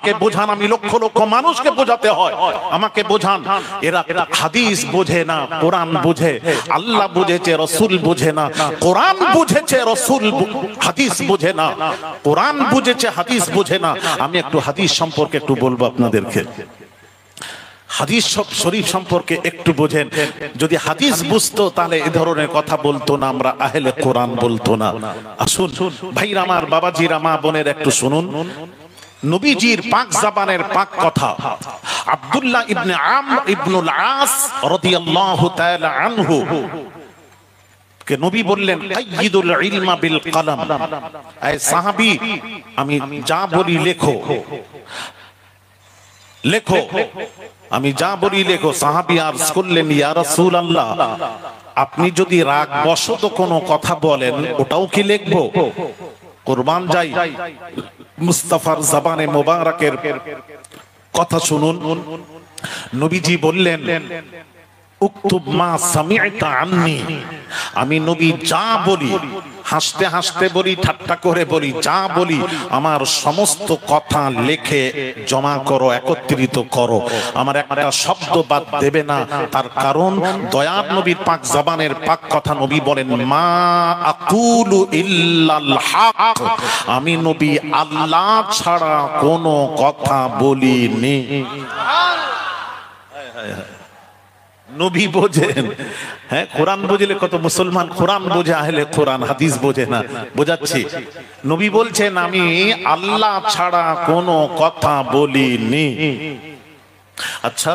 আমাকে বোঝান, আমি লক্ষ লক্ষ মানুষকে বোঝাতে হয়, আমাকে বোঝান। এরা হাদিস বোঝে না, কোরআন বোঝে। আল্লাহ বুঝেছে, রাসূল বুঝে না। কোরআন বুঝেছে, রাসূল হাদিস বুঝে না। কোরআন বুঝেছে, হাদিস বুঝে না। আমি একটু হাদিস সম্পর্কে একটু বলবো আপনাদেরকে। হাদিস শরীফ সম্পর্কে একটু বোঝেন। যদি হাদিস বুঝতো তাহলে এই ধরনের কথা বলতো না, আমরা আহলে কোরআন বলতো না। আসুন ভাইরা আমার, বাবাজিরা, মা বোনের, একটু শুনুন নবীজির পাক জবানের পাক কথা। আব্দুল্লাহ ইবনে আমর ইবনুল আস রাদিয়াল্লাহু তাআলা আনহু কে নবী বললেন, কাইয়িদুল ইলমা বিল কলম। এই সাহাবী, আমি যা বলি লেখো, লেখো, আমি যা বলি লেখো। সাহাবী আরজ করলেন, ইয়া রাসূলুল্লাহ, আপনি যদি রাগ বশত কোনো কথা বলেন ওটাও কি লিখবো? কুরবান যাই, মুস্তাফার জবানে মোবারকের কথা শুনুন। নবীজি বললেন, উকতুব মা সামি'তা আন্নি। আমি নবী যা বলি, হাসতে হাসতে বলি, ঠাট্টা করে বলি, যা বলি আমার সমস্ত কথা লিখে জমা করো, একত্রিত করো। আমার একটা শব্দ বাদ দেবে না। তার কারণ দয়ার নবীর পাক জবানের পাক কথা। নবী বলেন, মা আকুলু ইল্লাল হক। আমি নবী আল্লাহ ছাড়া কোনো কথা বলিনি। নবী বোঝেন, হ্যাঁ, কোরআন বুঝলে কত মুসলমান কোরআন বোঝে, আহলে কোরআন হাদিস বোঝে না। বোঝাচ্ছি, নবী বলছেন আমি আল্লাহ ছাড়া কোনো কথা বলিনি। আচ্ছা,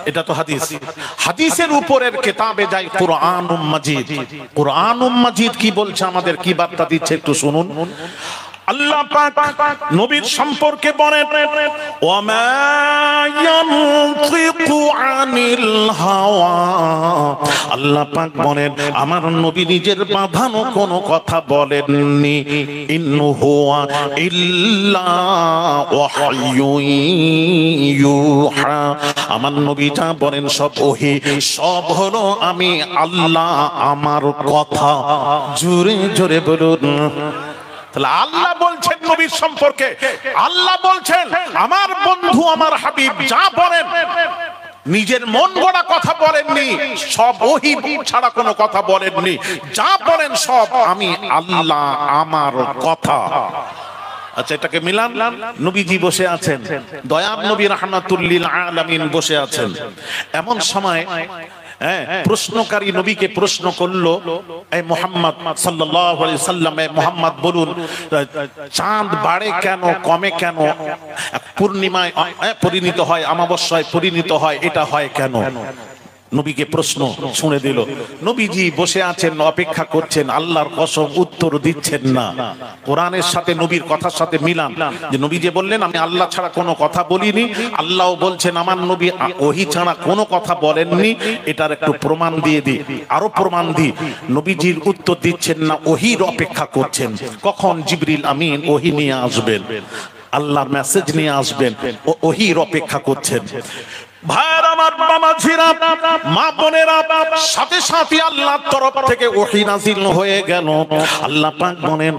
এটা তো হাদিস। হাদিসের উপরের কিতাবে যাই কুরআনুম মাজিদ। কুরআনুম মাজিদ কি বলছে, আমাদের কি বার্তা দিচ্ছে একটু শুনুন। আল্লাহ পাক নবীর সম্পর্কে বলেন, ওয়ামা ইয়ানতিকু আনিল হাওয়া। আল্লাহ পাক বলেন, আমার নবী নিজের বাঁধানো কোনো কথা বলেননি। ইন্নু হুয়া ইল্লা ওয়াহয়ুন ইউহা। আমার নবী যা বলেন সব ওহী, সব হলো আমি আল্লাহ আমার কথা। জোরে জোরে বলুন। আল্লাহ বলছেন নবীর সম্পর্কে, আল্লাহ বলছেন আমার বন্ধু আমার হাবিব যা বলেন নিজের মন গড়া কথা বলেননি, সব ওহী ছাড়া কোনো কথা বলেননি। যা বলেন সব আমি আল্লাহ আমার কথা। আচ্ছা, এটাকে মিলান। নবীজি বসে আছেন, দয়ার নবী রাহমাতুল লিল আলামিন বসে আছেন। এমন সময় প্রশ্নকারী নবীকে প্রশ্ন করলো, এই মুহাম্মদ সাল্লাল্লাহু আলাইহি সাল্লাম, মুহাম্মদ বলুন, চাঁদ বাড়ে কেন, কমে কেন, পূর্ণিমায় পরিণত হয়, অমাবস্যায় পরিণত হয়, এটা হয় কেন? নবীকে প্রশ্ন শুনে দিল। নবীজি বসে আছেন, অপেক্ষা করছেন, আল্লাহর কসম উত্তর দিচ্ছেন না। কোরআনের সাথে নবীর কথার সাথে মিলান, যে নবী যে বললেন আমি আল্লাহ ছাড়া কোনো কথা বলিনি, আল্লাহ বলছেন আমার নবী ওহী ছাড়া কোনো কথা বলেননি। এটার একটু প্রমাণ দিয়ে দিই, আরো প্রমাণ দিই। নবীজির উত্তর দিচ্ছেন না, ওহীর অপেক্ষা করছেন, কখন জিবরিল আমিন ওহী নিয়ে আসবেন, আল্লাহর মেসেজ নিয়ে আসবেন, ওহীর অপেক্ষা করছেন। ভাইয়ের আমার, বাবাজিরা, মা বোনেরা, সাথে সাথে আল্লাহর তরফ থেকে ওহী নাযিল হয়ে গেল। আল্লাহ পাক বলেন,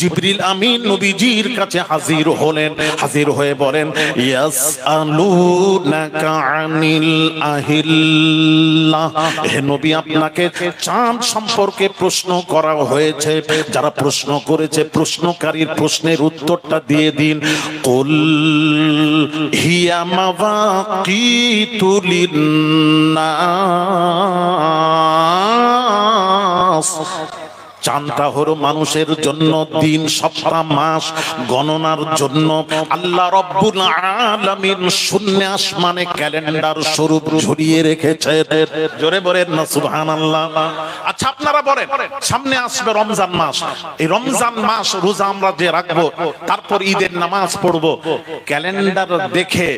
জিবরিল আমিন নবীজির কাছে হাজির হলেন। হাজির হয়ে বলেন, ইয়াসআলুনাকা আনিল আহিল্লাহ। হে নবী, আপনাকে চাঁদ সম্পর্কে প্রশ্ন করা হয়েছে। যারা প্রশ্ন করেছে, প্রশ্নকারীর প্রশ্নের উত্তরটা দিয়ে দিন। কুল হিয়া মাওয়াকি লিন্নাস। চাঁদটা হলো মানুষের জন্য দিন, সপ্তাহ, মাস গণনার জন্য আল্লাহ রব্বুল আলামিন শূন্য আসমানে ক্যালেন্ডার স্বরূপ ঝুলিয়ে রেখেছে। জোরে বলেন না সুবহানাল্লাহ। আচ্ছা, আপনারা বলেন, সামনে আসবে রমজান মাস। এই রমজান মাস রোজা আমরা যে রাখবো, তারপর ঈদের নামাজ পড়বো, ক্যালেন্ডার দেখে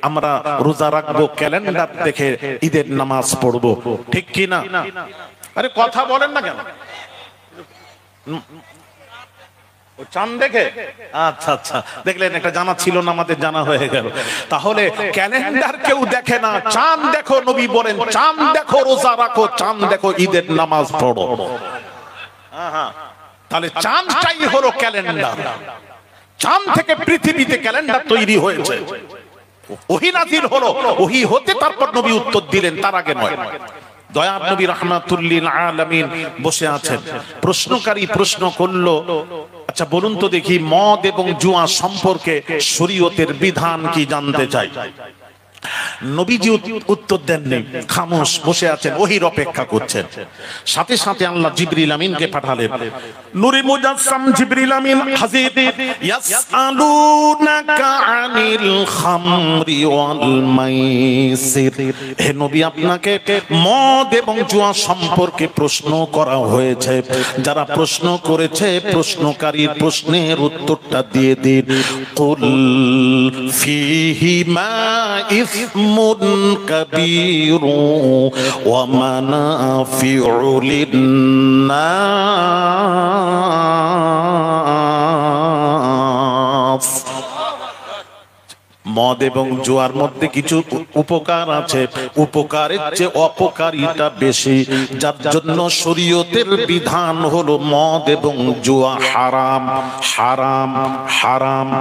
আমরা রোজা রাখবো, ক্যালেন্ডার দেখে ঈদের নামাজ পড়বো, ঠিক কি না? আরে কথা বলেন না কেন? চাঁদ দেখে? আচ্ছা আচ্ছা, দেখলেন, একটা জানা ছিল না, আমাদের জানা হয়ে গেল। তাহলে ক্যালেন্ডার কেউ দেখে না, চাঁদ দেখো। নবী বলেন, চাঁদ দেখো, রোজা রাখো, চাঁদ দেখো, ঈদের নামাজ পড়ো। তাহলে চাঁদটাই হলো ক্যালেন্ডার। চাঁদ থেকে পৃথিবীতে ক্যালেন্ডার তৈরি হয়েছে, ওহী নাযিল হলো, ওহী হতে তারপর নবী উত্তর দিলেন, তার আগে নয়। দয়ার নবী রাহমাতুল লিল আলামিন বসে আছেন, প্রশ্নকারী প্রশ্ন করলো, আচ্ছা বলুন তো দেখি, মদ এবং জুয়া সম্পর্কে শরীয়তের বিধান কি জানতে চাই। নবীজি উত্তর দেননি, খামোশ বসে আছেন, ওহীর অপেক্ষা করছেন। সাথে সাথে আল্লাহ জিবরিল আমিনকে পাঠালেন। নূরে মুজাসসাম জিবরিল আমিন হাজির। ইয়াসআলুনাকা আনিল খামরি ওয়াল মাইসির, হে নবী আপনাকে মদ এবং জুয়া সম্পর্কে প্রশ্ন করা হয়েছে। যারা প্রশ্ন করেছে প্রশ্নকারীর প্রশ্নের উত্তরটা দিয়ে দিন। কুল ফীহিমা ইসমুন কাবীরু ওয়া মানাফিউ লিন-নাস, মদ এবং জুয়ার মধ্যে কিছু উপকার আছে, উপকারের চেয়ে অপকারিতা বেশি, যার জন্য শরীয়তের বিধান হলো মদ এবং জুয়া হারাম হারাম হারাম।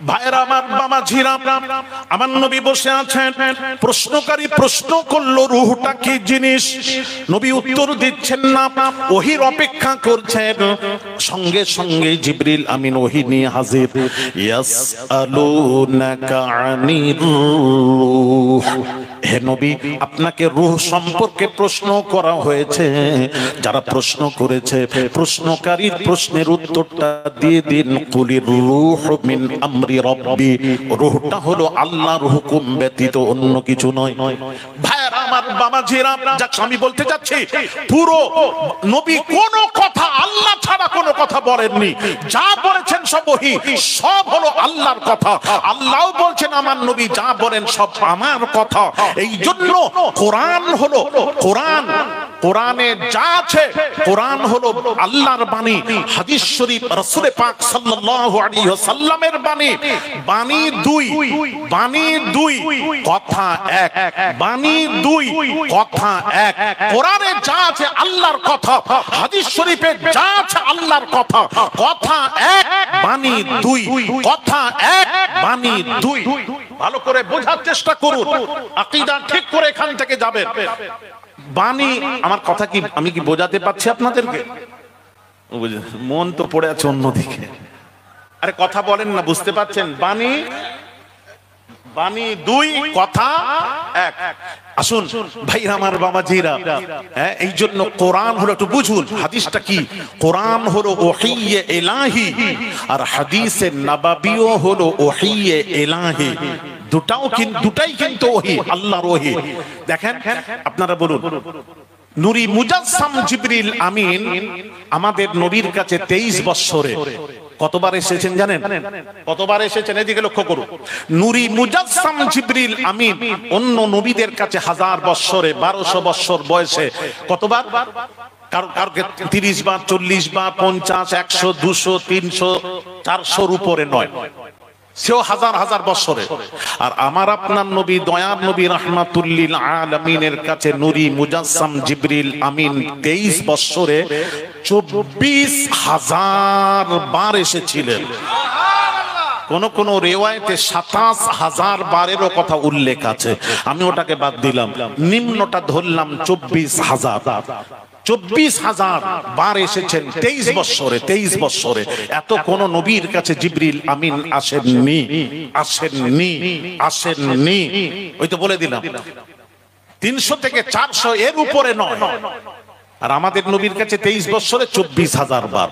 ভাইরা আমার, বাবা ঝিরাম, আমার নবী বসে আছেন। প্রশ্নকারী প্রশ্ন করলো রূহটা কি জিনিস, নবী উত্তর দিচ্ছেন না, ওহীর অপেক্ষা করছেন। সঙ্গে সঙ্গে জিবরিল আমিন ওহী নিয়ে হাজির। ইয়াসআলুনাকা আনির রূহ, হে নবী আপনাকে রূহ সম্পর্কে প্রশ্ন করা হয়েছে। যারা প্রশ্ন করেছে প্রশ্নকারীর প্রশ্নের উত্তরটা দিয়ে দিন। কুলির রূহ মিন আমরি রব্বি, রূহটা হলো আল্লাহর হুকুম ব্যতীত অন্য কিছু নয়। ভাইরা আমার, বাবা জিরা, যাক আমি বলতে যাচ্ছি, পুরো নবী কোন কথা আল্লাহ ছাড়া কোনো কথা বলেননি, যা বলেছেন সব ওহী, সব হলো আল্লাহর কথা। আল্লাহও বলছেন আমার নবী যা বলেন সব আমার কথা। এই জন্য কোরআন হলো, কোরআনে যা আছে কোরআন হলো আল্লাহর বাণী, হাদিস শরীফ রাসূল পাক সাল্লাল্লাহু আলাইহি ওয়াসাল্লামের বাণী। বাণী দুই কথা এক, বাণী দুই কথা এক। কোরআনে যা আছে আল্লাহর কথা, হাদিস শরীফে যা আছে আল্লাহর কথা, কথা এক বাণী দুই, কথা এক বাণী দুই। ভালো করে বোঝার চেষ্টা করুন, আকীদা ঠিক করে এখান থেকে যাবেন। বাণী, আমার কথা কি আমি কি বোঝাতে পারছি আপনাদেরকে? মন তো পড়ে আছে অন্যদিকে। আরে কথা বলেন না, বুঝতে পারছেন? বাণী দুই, কথা এক। আসুন ভাই আমার, বাবা জিরা, এই জন্য কোরআন হলো, একটু বুঝুন হাদিসটা কি। কোরআন হলো ওহীয়ে ইলাহি, আর হাদিসে নববিও হলো ওহীয়ে ইলাহি। দুটাই কিন্তু ওহী, আল্লাহর ওহী। দেখেন আপনারা বলুন, নূরি মুজাসসাম জিবরিল আমিন আমাদের নবীর কাছে 23 বছরে কতবার এসেছেন জানেন? কতবার এসেছেন? এদিকে লক্ষ্য করুন। নূরি মুজাসসাম জিবরিল আমিন অন্য নবীদের কাছে 1000 বছরে, 1200 বছর বয়সে কতবার? কারোকে 30 বার, 40 বার, 50, 100, 200, 300, 400 উপরে নয়, সেও হাজার হাজার বছরে। আর আমার আপনার নবী, দয়ার নবী রাহমাতুল লিল আলামিনের কাছে নূরি মুজাসসাম জিবরিল আমিন 23 বছরে 24,000 বার এসেছিলেন। কোন কোন রিওয়ায়াতে 27,000 বারেরও কথা উল্লেখ আছে, আমি ওটাকে বাদ দিলাম, নিম্নটা ধরলাম 24,000। 24,000 বার এসেছেন 23 বছরে। 23 বছরে এত কোন নবীর কাছে জিবরিল আমিন আসেননি। ওই তো বলে দিলাম 300 থেকে 400 এর উপরে নয়। আর আমাদের নবীর কাছে 23 বছরে 24,000 বার।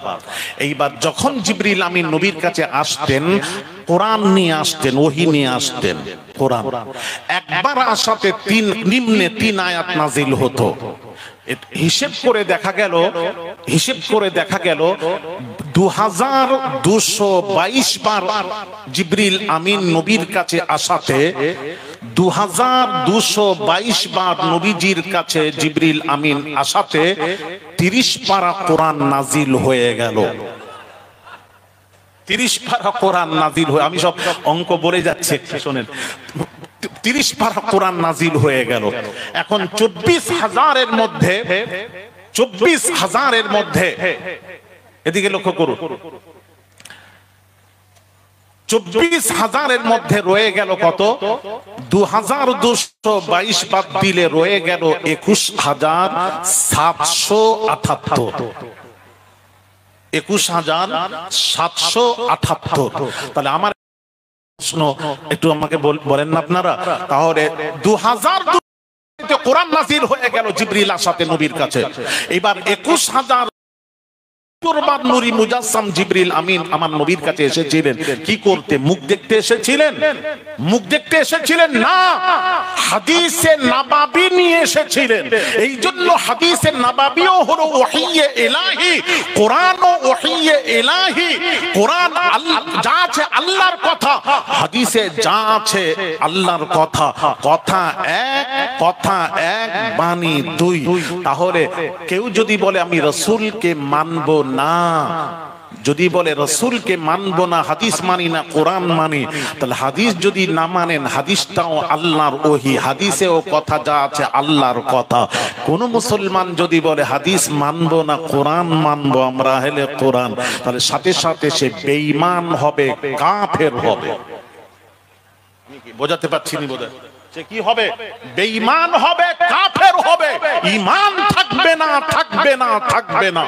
এইবার যখন জিবরিল আমিন নবীর কাছে আসতেন, কোরআন নিয়ে আসতেন, ওহী নিয়ে আসতেন। কোরআন একবার আসাতে নিম্নে 3 আয়াত নাজিল হতো। হিসেব করে দেখা গেল 2222 বার জিবরিল আমিন নবীর কাছে আসাতে 2222 বার নবীজির কাছে জিবরিল আমিন আসাতে 30 পারা কোরআন নাজিল হয়ে গেল। 30 পারা কোরআন নাজিল হয়ে, আমি সব অঙ্ক বলে যাচ্ছি, শোনেন, 30 পারা কোরআন নাজিল হয়ে গেল। এখন 24,000-এর মধ্যে এদিকে লক্ষ্য করুন, 24,000-এর মধ্যে রয়ে গেল কত? 2222 বাদ দিলে রয়ে গেল 21,778। 21,778। তাহলে আমার প্রশ্ন একটু আমাকে বলেন না আপনারা, তাহলে 2000 কোরআন নাযিল হয়ে গেল জিবরিলের সাথে নবীর কাছে। এবার 21,000 নূরি মুজাসসাম জিবরিল আমিন আমার নবীর কাছে এসেছিলেন কি করতে? মুখ দেখতে এসেছিলেন? মুখ দেখতে এসেছিলেন না, হাদিসে নববী নিয়ে এসেছিলেন। এই জন্য হাদিসে নববীও হলো ওহীয়ে ইলাহি, কোরআনও ওহীয়ে ইলাহি। কোরআন যা আছে আল্লাহর কথা, হাদিসে যা আছে আল্লাহর কথা। কথা এক, কথা এক, বাণী দুই। তাহলে কেউ যদি বলে আমি রাসূলকে মানব না, যদি বলে রাসূলকে মানব না, হাদিস মানি না, কোরআন মানি, তাহলে হাদিস যদি না মানেন, হাদিসটাও আল্লাহর ওহী, হাদিসেও কথা যা আছে আল্লাহর কথা। কোন মুসলমান যদি বলে হাদিস মানব না, কোরআন মানব আমরা আহলে কোরআন, তাহলে সাথে সাথে সে বেঈমান হবে, কাফের হবে। বোঝাতে পারছি না বোধহয়? সে কি হবে? বেঈমান হবে, কাফের হবে, ঈমান থাকবে না, থাকবে না, থাকবে না।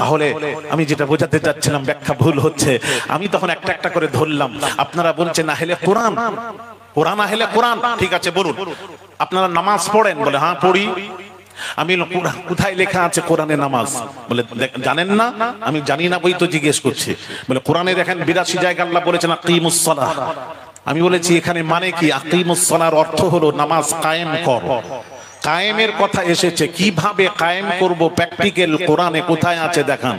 তাহলে আমি যেটা বোঝাতে চাচ্ছিলাম, ব্যাখ্যা ভুল হচ্ছে, আমি তখন একটা একটা করে ধরলাম। আপনারা বলছেন আহলে কোরআন, কোরআন আহলে কোরআন, ঠিক আছে বলুন। আপনারা নামাজ পড়েন? বলে হ্যাঁ পড়ি। আমি কোথায় লেখা আছে কোরআনে নামাজ? বলে জানেন না? আমি জানি না বই তো জিজ্ঞেস করছি। বলে কোরআনে দেখেন 82 জায়গায় আল্লাহ বলেছেন আকিমুস সালাহ। আমি বলেছি এখানে মানে কি? আকিমুস সালাহর অর্থ হলো নামাজ কায়েম কর। কায়েমের কথা এসেছে, কিভাবে কায়েম করব প্র্যাকটিক্যাল কোরআনে কোথায় আছে দেখান।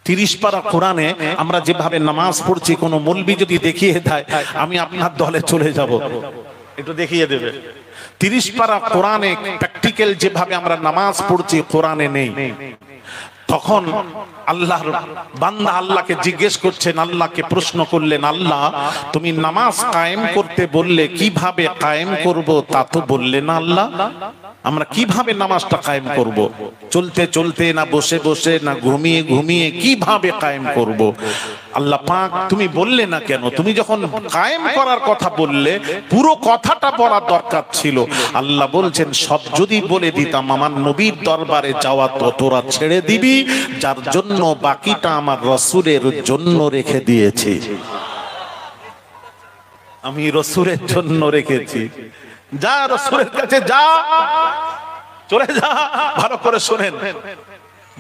30 পারা কোরআনে আমরা যেভাবে নামাজ পড়ছি, কোন মৌলবি যদি দেখিয়ে দেয় আমি আপনার দলে চলে যাব, একটু দেখিয়ে দেবে। 30 পারা কোরআনে প্র্যাকটিক্যাল যেভাবে আমরা নামাজ পড়ছি কোরআনে নেই। তখন আল্লাহর বান্দা আল্লাহকে জিজ্ঞেস করছেন, আল্লাহকে প্রশ্ন করলেন, আল্লাহ তুমি নামাজ কায়েম করতে বললে, কিভাবে কায়েম করব তা তো বললে না আল্লাহ। আমরা কিভাবে নামাজটা কায়েম করব? চলতে চলতে, না বসে বসে, না ঘুমিয়ে ঘুমিয়ে, কিভাবে কায়েম করব? আল্লাহ পাক তুমি বললে না কেন? তুমি যখন কায়েম করার কথা বললে পুরো কথাটা বলা দরকার ছিল। আল্লাহ বলছেন সব যদি বলে দিতাম আমার নবীর দরবারে যাওয়া তো তোরা ছেড়ে দিবি, যার জন্য বাকিটা আমার রাসূলের জন্য রেখে দিয়েছি। আমি রাসূলের জন্য রেখেছি। যা রাসূলের কাছে যা, চলে যা। ভালো করে শুনেন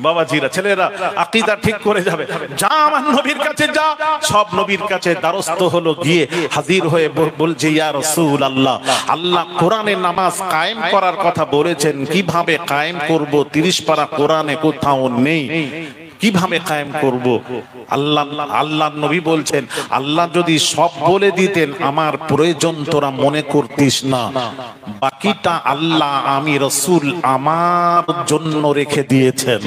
বাবাজিরা, ছেলেরা, আকীদা ঠিক করে যাবে। যা আমার নবীর কাছে যা। সব নবীর কাছে দ্বারস্থ হলো, গিয়ে হাজির হয়ে বলছে ইয়া রাসূলুল্লাহ, আল্লাহ কোরআনে নামাজ কায়েম করার কথা বলেছেন, কিভাবে কায়েম করব? 30 পারা কোরআনে কোথাও নেই, কিভাবে কায়েম করব? আল্লাহ নবী বলছেন আল্লাহ যদি সব বলে দিতেন আমার প্রয়োজন তোরা মনে করতিস না, বাকিটা আল্লাহ আমি রাসূল আমার জন্য রেখে দিয়েছেন।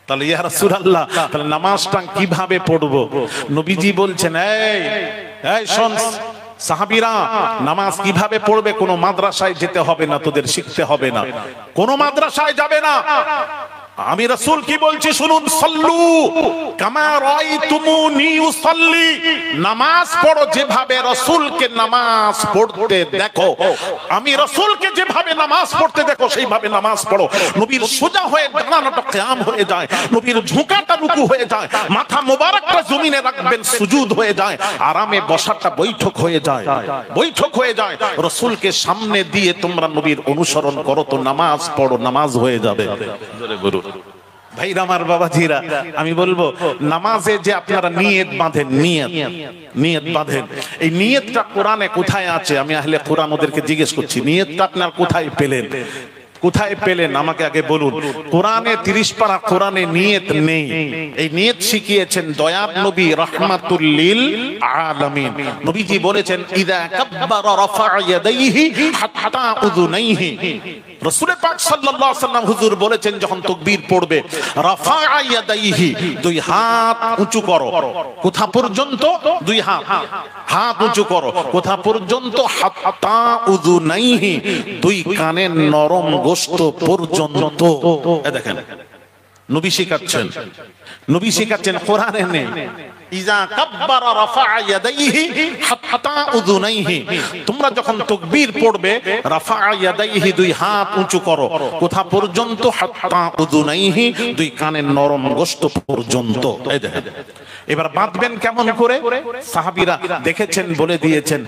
তাহলে ইয়া রাসূলুল্লাহ, তাহলে নামাজটা কিভাবে পড়ব? নবীজি বলছেন এই শোন সাহাবীরা, নামাজ কিভাবে পড়বে কোনো মাদ্রাসায় যেতে হবে না, তোদের শিখতে হবে না, কোনো মাদ্রাসায় যাবে না। আমি রাসূল কি বলছি শুনুন, সাল্লু কামা রাআইতুমুনি উসাল্লি, নামাজ পড়ো যেভাবে রাসূলকে নামাজ পড়তে দেখো। আমি রাসূলকে যেভাবে নামাজ পড়তে দেখো সেইভাবে নামাজ পড়ো। নবীর সোজা হয়ে দাঁড়ানোটা কিয়াম হয়ে যায়, নবীর ঝুঁকাটা রুকু হয়ে যায়, মাথা মোবারকটা জমিনে রাখবেন সুজুদ হয়ে যায়, আরামে বসাটা বৈঠক হয়ে যায়, বৈঠক হয়ে যায়। রাসূলকে সামনে দিয়ে তোমরা নবীর অনুসরণ করো তো নামাজ পড়ো, নামাজ হয়ে যাবে। ভাইরা আমার, বাবাজিরা, আমি বলবো নামাজে যে আপনারা নিয়ত বাঁধেন, নিয়ত বাঁধেন, এই নিয়তটা কোরআনে কোথায় আছে? আমি আহলে কোরআন ওদেরকে জিজ্ঞেস করছি, নিয়তটা আপনারা কোথায় পেলেন? কোথায় পেলেন আমাকে আগে বলুন। কোরআনে 30 পারা কোরআনে নিয়ত নেই। এই নিয়ত শিখিয়েছেন দয়ার নবী রাহমাতুল লিল আলামিন। নবীজি বলেছেন ইযা কাব্বারা রাফা ইয়াদাইহি হাত্তা উযুনাইহি। রাসূল পাক সাল্লাল্লাহু আলাইহি ওয়াসাল্লাম হুজুর বলেছেন যখন তাকবীর পড়বে রাফা ইয়াদাইহি, দুই হাত উঁচু করো। কোথা পর্যন্ত? দুই হাত, হাত উঁচু করো। কোথা পর্যন্ত? হাত্তা উযুনাইহি, দুই কানের নরম গোশত পর্যন্ত। দেখেন নবী শিখাচ্ছেন, নবী শিখাচ্ছেন, কোরআনে নেই। ইজা কাব্বারা রাফা ইয়াদাইহি হাত্তা উযুনাইহি, তোমরা যখন তাকবীর পড়বে রাফা ইয়াদাইহি, দুই হাত উঁচু করো, কোথা পর্যন্ত? হাত্তা উযুনাইহি, দুই কানের নরম গোশত পর্যন্ত। এই দেখেন, এবার বাঁধবেন কেমন করে? সাহাবীরা দেখেছেন, বলে দিয়েছেন।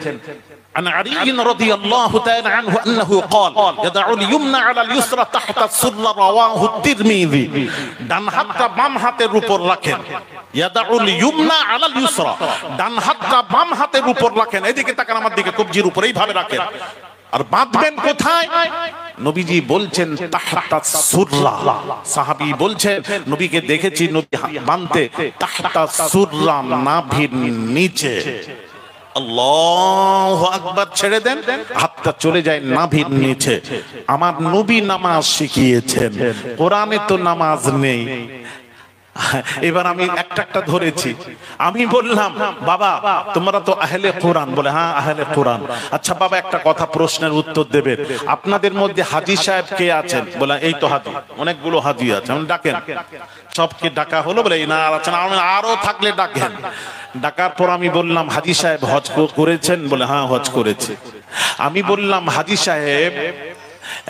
عن علي رضي الله تعالى عنه أنه قال يضع اليمنى على اليسرى تحت السرة رواه الترمذي। ডান হাতটা বাম হাতের উপর রাখেন, ইয়াদাউল ইয়ুমনা আলাল ইউসরা, ডান হাতটা বাম হাতের উপর রাখেন। এদিকে তাকান আমার দিকে, কবজির উপর এইভাবে রাখেন। আর বাঁধবেন কোথায়? নবীজি বলছেন তাহতা সুররা। সাহাবী বলছেন নবীকে দেখেছি নবী বাঁধতে তাহতা সুররা, নাভির নিচে। আল্লাহু আকবার, ছেড়ে দেন, হাতটা চলে যায় নাভির নিচে। আমার নবী নামাজ শিখিয়েছেন, কোরআনে তো নামাজ নেই। এবার আমি একটা ধরেছি, আমি বললাম বাবা তোমরা তো আহলে কোরআন, বলে হ্যাঁ আহলে কোরআন। আচ্ছা বাবা একটা কথা, প্রশ্নের উত্তর দেবেন, আপনাদের মধ্যে হাজী সাহেব কে আছেন? বলে এই তো হাজী, অনেকগুলো হাজী আছে, ডাকেন। সবকে ডাকা হলো, বলে না আছেন, আরো থাকলে ডাকেন। ডাকার পর আমি বললাম হাজী সাহেব হজ করেছেন? বলে হ্যাঁ হজ করেছে। আমি বললাম হাজী সাহেব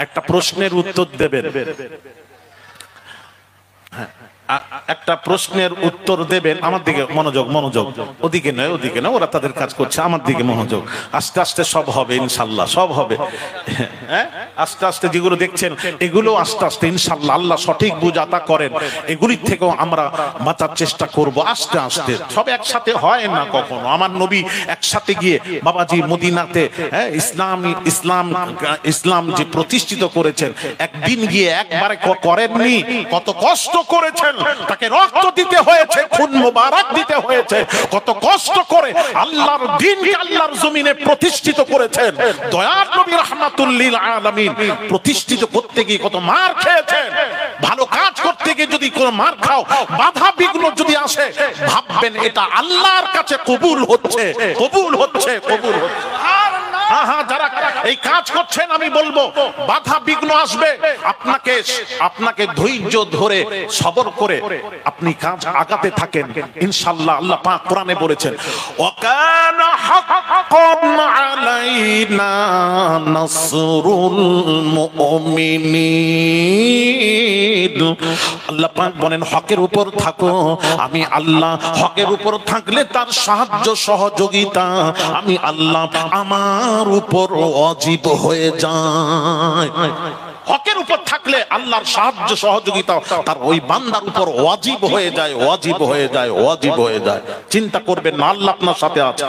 একটা প্রশ্নের উত্তর দেবেন, একটা প্রশ্নের উত্তর দেবেন। আমার দিকে মনোযোগ, মনোযোগ, ওদিকে নয়, ওদিকে নয়, ওরা তাদের কাজ করছে, আমার দিকে মনোযোগ। আস্তে আস্তে সব হবে ইনশাল্লাহ, সব হবে। হ্যাঁ, আস্তে আস্তে যেগুলো দেখছেন এগুলো আস্তে আস্তে ইনশাল্লাহ আল্লাহ সঠিক বুঝাতা করেন, এগুলির থেকেও আমরা বাঁচার চেষ্টা করব আস্তে আস্তে। সব একসাথে হয় না কখনো। আমার নবী একসাথে গিয়ে বাবাজি মদিনাতে ইসলাম যে প্রতিষ্ঠিত করেছেন, একদিন গিয়ে একবারে করেননি, কত কষ্ট করেছেন, তাকে রক্ত দিতে হয়েছে, খুন মোবারক দিতে হয়েছে, কত কষ্ট করে আল্লাহর দ্বীনকে আল্লাহর জমিনে প্রতিষ্ঠিত করেছেন। দয়ার নবী রাহমাতুল লিল আলামিন প্রতিষ্ঠিত করতে গিয়ে কত মার খেয়েছেন। ভালো কাজ করতে গিয়ে যদি কোনো মার খাও, বাধা বিঘ্ন যদি আসে, ভাববেন এটা আল্লাহর কাছে কবুল হচ্ছে, কবুল হচ্ছে, কবুল হচ্ছে। হ্যাঁ হ্যাঁ, যারা এই কাজ করছেন আমি বলবো বাধা বিঘ্ন আসবে, আপনাকে ধৈর্য ধরে সবর করে আপনি কাজ আগাতে থাকেন, ইনশাআল্লাহ। আল্লাহ পাক কোরআনে বলেছেন ওয়াকানা হাক্কান আলাইনা নাসরুল মুমিনিন। আল্লাহ পাক বলেন হকের উপর থাকো, আমি আল্লাহ হকের উপর থাকলে তার সাহায্য সহযোগিতা আমি আল্লাহ আমার উপর ওয়াজিব হয়ে যায়। হকের উপর থাকলে আল্লাহর সাহায্য সহযোগিতা তার ওই বান্দার উপর ওয়াজিব হয়ে যায়, ওয়াজিব হয়ে যায়, ওয়াজিব হয়ে যায়। চিন্তা করবেন না, আল্লাহ আপনার সাথে আছে।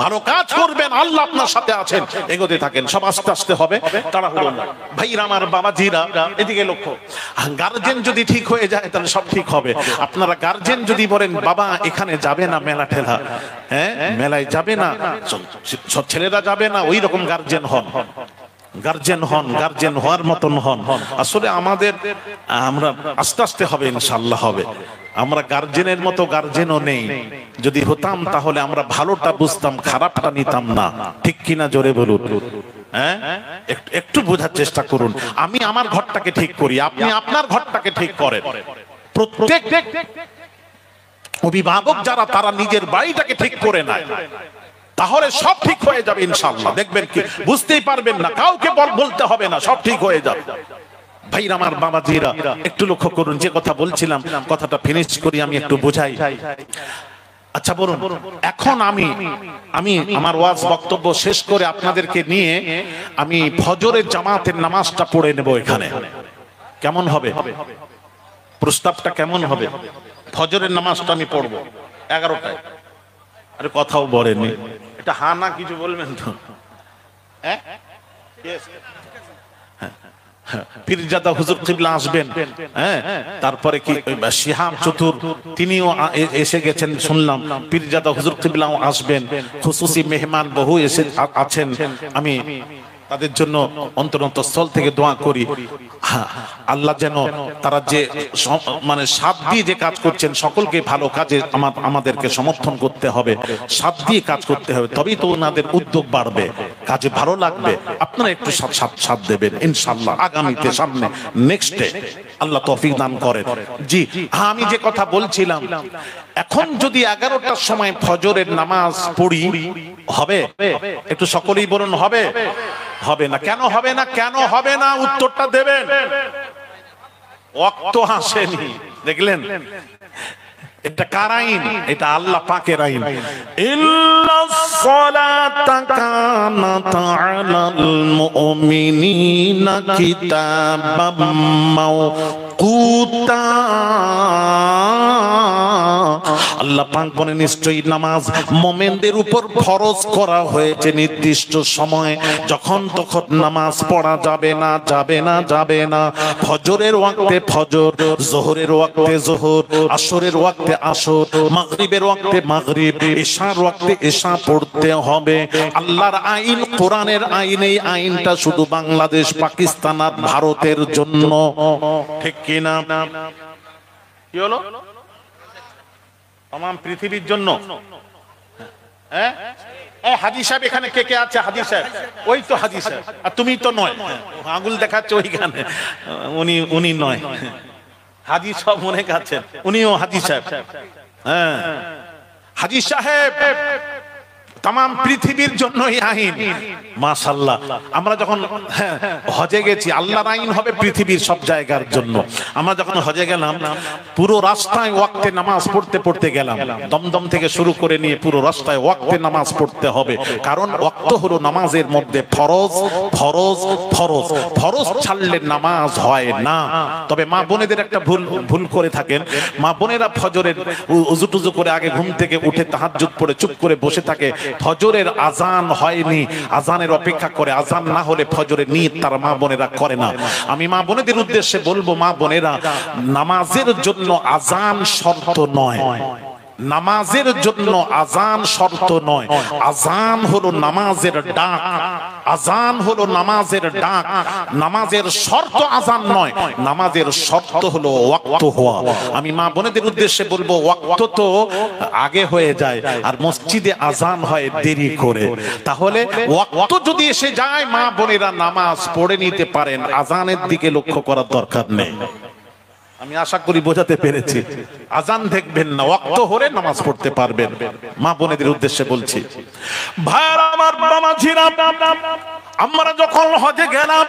ভালো কাজ করবেন, আল্লাহ আপনার সাথে আছেন, এগোতে থাকেন। সব আস্তে আস্তে হবে, তাড়াহুড়ো না। ভাইরা আমার, বাবাজিরা এদিকে লক্ষ্য। গার্জেন যদি ঠিক হয়ে যায় তাহলে সব ঠিক হবে। আপনারা গার্জেন যদি বলেন বাবা এখানে যাবে না, মেলা ঠেলা, হ্যাঁ মেলায় যাবে না, সব ছেলেরা যাবে না, ওই রকম গার্জেন হন, গার্জেন হন, গার্জেন হওয়ার মতন হন। আসলে আমরা আস্তে আস্তে হবে, ইনশাআল্লাহ হবে। আমরা গার্জেনের মতো গার্জেনও নেই, যদি হতাম তাহলে আমরা ভালোটা বুঝতাম, খারাপটা নিতাম না। ঠিক কিনা জোরে বলুন। হ্যাঁ, একটু বোঝার চেষ্টা করুন। আমি আমার ঘরটাকে ঠিক করি, আপনি আপনার ঘরটাকে ঠিক করেন। প্রত্যেক অভিভাবক যারা, তারা নিজের বাড়িটাকে ঠিক করে নেয়, তাহলে সব ঠিক হয়ে যাবে ইনশাআল্লাহ। দেখবেন কি বুঝতেই পারবেন না, কাউকে বলতে হবে না, সব ঠিক হয়ে যাবে। ভাইরা আমার, বাবাজিরা একটু লক্ষ্য করুন, যে কথা বলছিলাম কথাটা ফিনিশ করি, আমি একটু বোঝাই। আচ্ছা বলুন, এখন আমি আমার ওয়াজ বক্তব্য শেষ করে আপনাদেরকে নিয়ে আমি ফজরের জামাতের নামাজটা পড়ে নেব এখানে। কেমন হবে প্রস্তাবটা? কেমন হবে? ফজরের নামাজটা আমি পড়বো 11টায়। আরে কথাও বলেনি, এটা হা না কিছু বলবেন তো? হ্যাঁ, পীরজাদা হুজুর কিবলা আসবেন, হ্যাঁ, তারপরে কি শিহাব চতুর তিনিও এসে গেছেন শুনলাম, পীরজাদা হুজুর কিবলাও আসবেন, খুসুসি মেহমান বহু এসে আছেন। আমি তাদের জন্য অন্তরস্থল থেকে দোয়া করি, আল্লাহ যেন তারা যে মানে সাথ দিয়ে যে কাজ করছেন সকলকে ভালো কাজে আমাদেরকে সমর্থন করতে হবে, সাথ দিয়ে কাজ করতে হবে, তবেই তো ওনাদের উদ্যোগ বাড়বে, কাজে ভালো লাগবে। আপনারা একটু সাথ দেবেন ইনশাআল্লাহ, আগামীতে সামনে নেক্সটে আল্লাহ তৌফিক দান করেন। জি হ্যাঁ, আমি যে কথা বলছিলাম, এখন যদি 11টার সময় ফজরের নামাজ পড়ি হবে? একটু সকলেই বলুন হবে? হবে না। কেন হবে না? কেন হবে না উত্তরটা দেবেন। ওয়াক্ত আসেনি, দেখলেন? এটা কার আইন? এটা আল্লাহ পাকের আইন। ইল্লাস সালাতা কানাত আলাল মুমিনিনা কিতাবাম মাওকুতা। আল্লাহ পাক বলেন নিশ্চয়ই নামাজ মুমিনদের উপর ফরজ করা হয়েছে নির্দিষ্ট সময়, যখন তখন নামাজ পড়া যাবে না, যাবে না, যাবে না। ফজরের ওয়াক্তে ফজর, যোহরের ওয়াক্তে যোহর, আসরের ওয়াক্তে আসর, মাগরিবের ওয়াক্তে মাগরিব, ইশার ওয়াক্তে ইশা পড়তে হবে। আল্লাহর আইন, কোরআনের আইন। এই আইনটা শুধু বাংলাদেশ, পাকিস্তান আর ভারতের জন্য, ঠিক কিনা? কি হলো? तमाम পৃথিবীর জন্য। হ্যাঁ, হাজী সাহেব এখানে কে কে আছে? হাজী সাহেব, ওই তো হাজী সাহেব। আর তুমি তো নয়, আঙুল দেখাচ্ছে ওইখানে, উনি নয়। হাজী সব মনে কাছেন, উনিও হাজী সাহেব। হ্যাঁ, হাজী সাহেব तमाम পৃথিবীর জন্যই আইন। মাশাআল্লাহ, আমরা যখন হজে গেছি, আল্লাহর আইন হবে পৃথিবীর সব জায়গার জন্য। আমরা যখন হজে গেলাম, পুরো রাস্তায় ওয়াক্তে নামাজ পড়তে পড়তে গেলাম, দমদম থেকে শুরু করে নিয়ে পুরো রাস্তায় ওয়াক্তে নামাজ পড়তে হবে। কারণ ওয়াক্ত হলো নামাজের মধ্যে ফরজ, ফরজ, ফরজ। ফরজ ছাড়লে নামাজ হয় না। তবে মা বোনেদের একটা ভুল করে থাকেন। মা বোনেরা ফজরের উযু টুজু করে আগে ঘুম থেকে উঠে তাহাজ্জুদ পড়ে চুপ করে বসে থাকে, ফজরের আজান হয়নি, আজানের অপেক্ষা করে, আজান না হলে ফজরের নিয়ত তার মা বোনেরা করে না। আমি মা বোনেদের উদ্দেশ্যে বলবো, মা বোনেরা, নামাজের জন্য আজান শর্ত নয়, নামাজের জন্য আজান শর্ত নয়। আজান হলো নামাজের ডাক, আজান হলো নামাজের ডাক। নামাজের শর্ত আজান নয়, নামাজের শর্ত হলো ওয়াক্ত হওয়া। আমি মা বোনেদের উদ্দেশ্যে বলবো, ওয়াক্ত তো আগে হয়ে যায় আর মসজিদে আজান হয় দেরি করে। তাহলে ওয়াক্ত যদি এসে যায়, মা বোনেরা নামাজ পড়ে নিতে পারেন, আজানের দিকে লক্ষ্য করার দরকার নেই। আমি আশা করি বোঝাতে পেরেছি। আজান দেখবেন না, ওয়াক্ত হলে নামাজ পড়তে পারবেন। মা বোনেদের উদ্দেশ্যে বলছি। ভাইরা আমার, বাবাজিরা, আমরা যখন হজে গেলাম,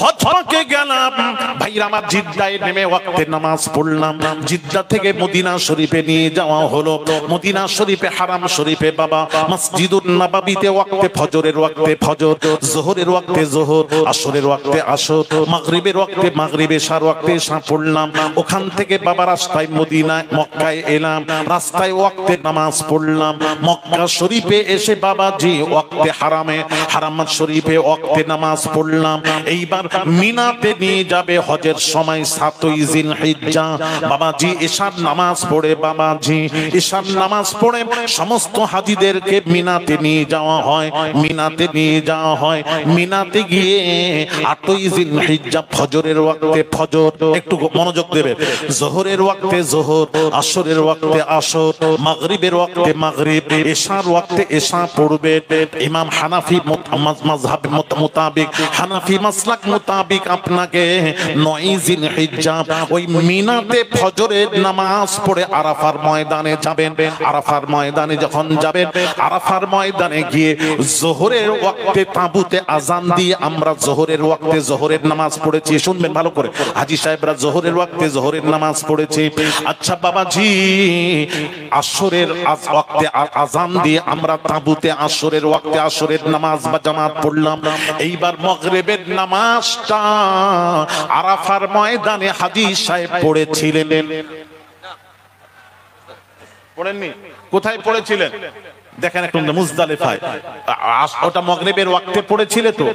হজকে গেলাম, ভাইরা আমার, জিদ্দায় নেমে ওয়াক্তে নামাজ পড়লাম। জিদ্দা থেকে মদিনা শরীফে নিয়ে যাওয়া হলো। মদিনা শরীফে, হারাম শরীফে বাবা, মসজিদুন নববীতে ওয়াক্তে ফজরের ওয়াক্তে ফজর, যোহরের ওয়াক্তে যোহর, আসরের ওয়াক্তে আসর, মাগরিবের ওয়াক্তে মাগরিব, ইশার ওয়াক্তে ইশা পড়লাম। ওখান থেকে বাবা রাস্তায় মদিনায়, মক্কায় এলাম, রাস্তায় ওয়াক্তে নামাজ পড়লাম। মক্কা শরীফে এসে বাবাজি ওয়াক্তে হারামে, হারামাত শরীফে ওয়াক্তে নামাজ পড়লাম। এইবার মিনাতে নিয়ে যাবে হজের সময় 7ই জিলহিজ্জা। বাবাজি ইশার নামাজ পড়ে, বাবাজি ইশার নামাজ পড়ে সমস্ত হাজীদেরকে মিনাতে নিয়ে যাওয়া হয়, মিনাতে নিয়ে যাওয়া হয়। মিনাতে গিয়ে 8ই জিলহিজ্জা ফজরের ওয়াক্তে ফজর, একটু মনোযোগ দেবে, যোহরের ওয়াক্তে যোহর, আসরের ওয়াক্তে আসর, মাগরিবের ওয়াক্তে মাগরিব, ইশার ওয়াক্তে ইশা পড়বে। ইমাম হানাফি মাযহাব মোতাবেক, হানাফি মাসলাক মোতাবেক আপনাকে 9ই জিলহিজ্জা ওই মিনাতে ফজরের নামাজ পড়ে আরাফার ময়দানে যাবেন। আরাফার ময়দানে যখন যাবেন, আরাফার ময়দানে গিয়ে যোহরের ওয়াক্তে তাঁবুতে আজান দিয়ে আমরা যোহরের ওয়াক্তে যোহরের নামাজ পড়েছি। শুনবেন ভালো করে, হাজী সাহেবরা যোহরের ওয়াক্তে যোহরের নামাজ পড়েছি। আচ্ছা বাবাজি, আসরের ওয়াক্তে আজান দিয়ে আমরা তাঁবুতে আসরের ওয়াক্তে আসরের নামাজ বা জামাত পড়লাম। এইবার মাগরিবের নামাজটা আরাফার ময়দানে হাজী সাহেব পড়েছিলেন। পড়েননি? কোথায় পড়েছিলেন? দেখেন একটু, মুজদালিফায়। ওটা মাগরিবের ওয়াক্তে পড়েছিলে তো?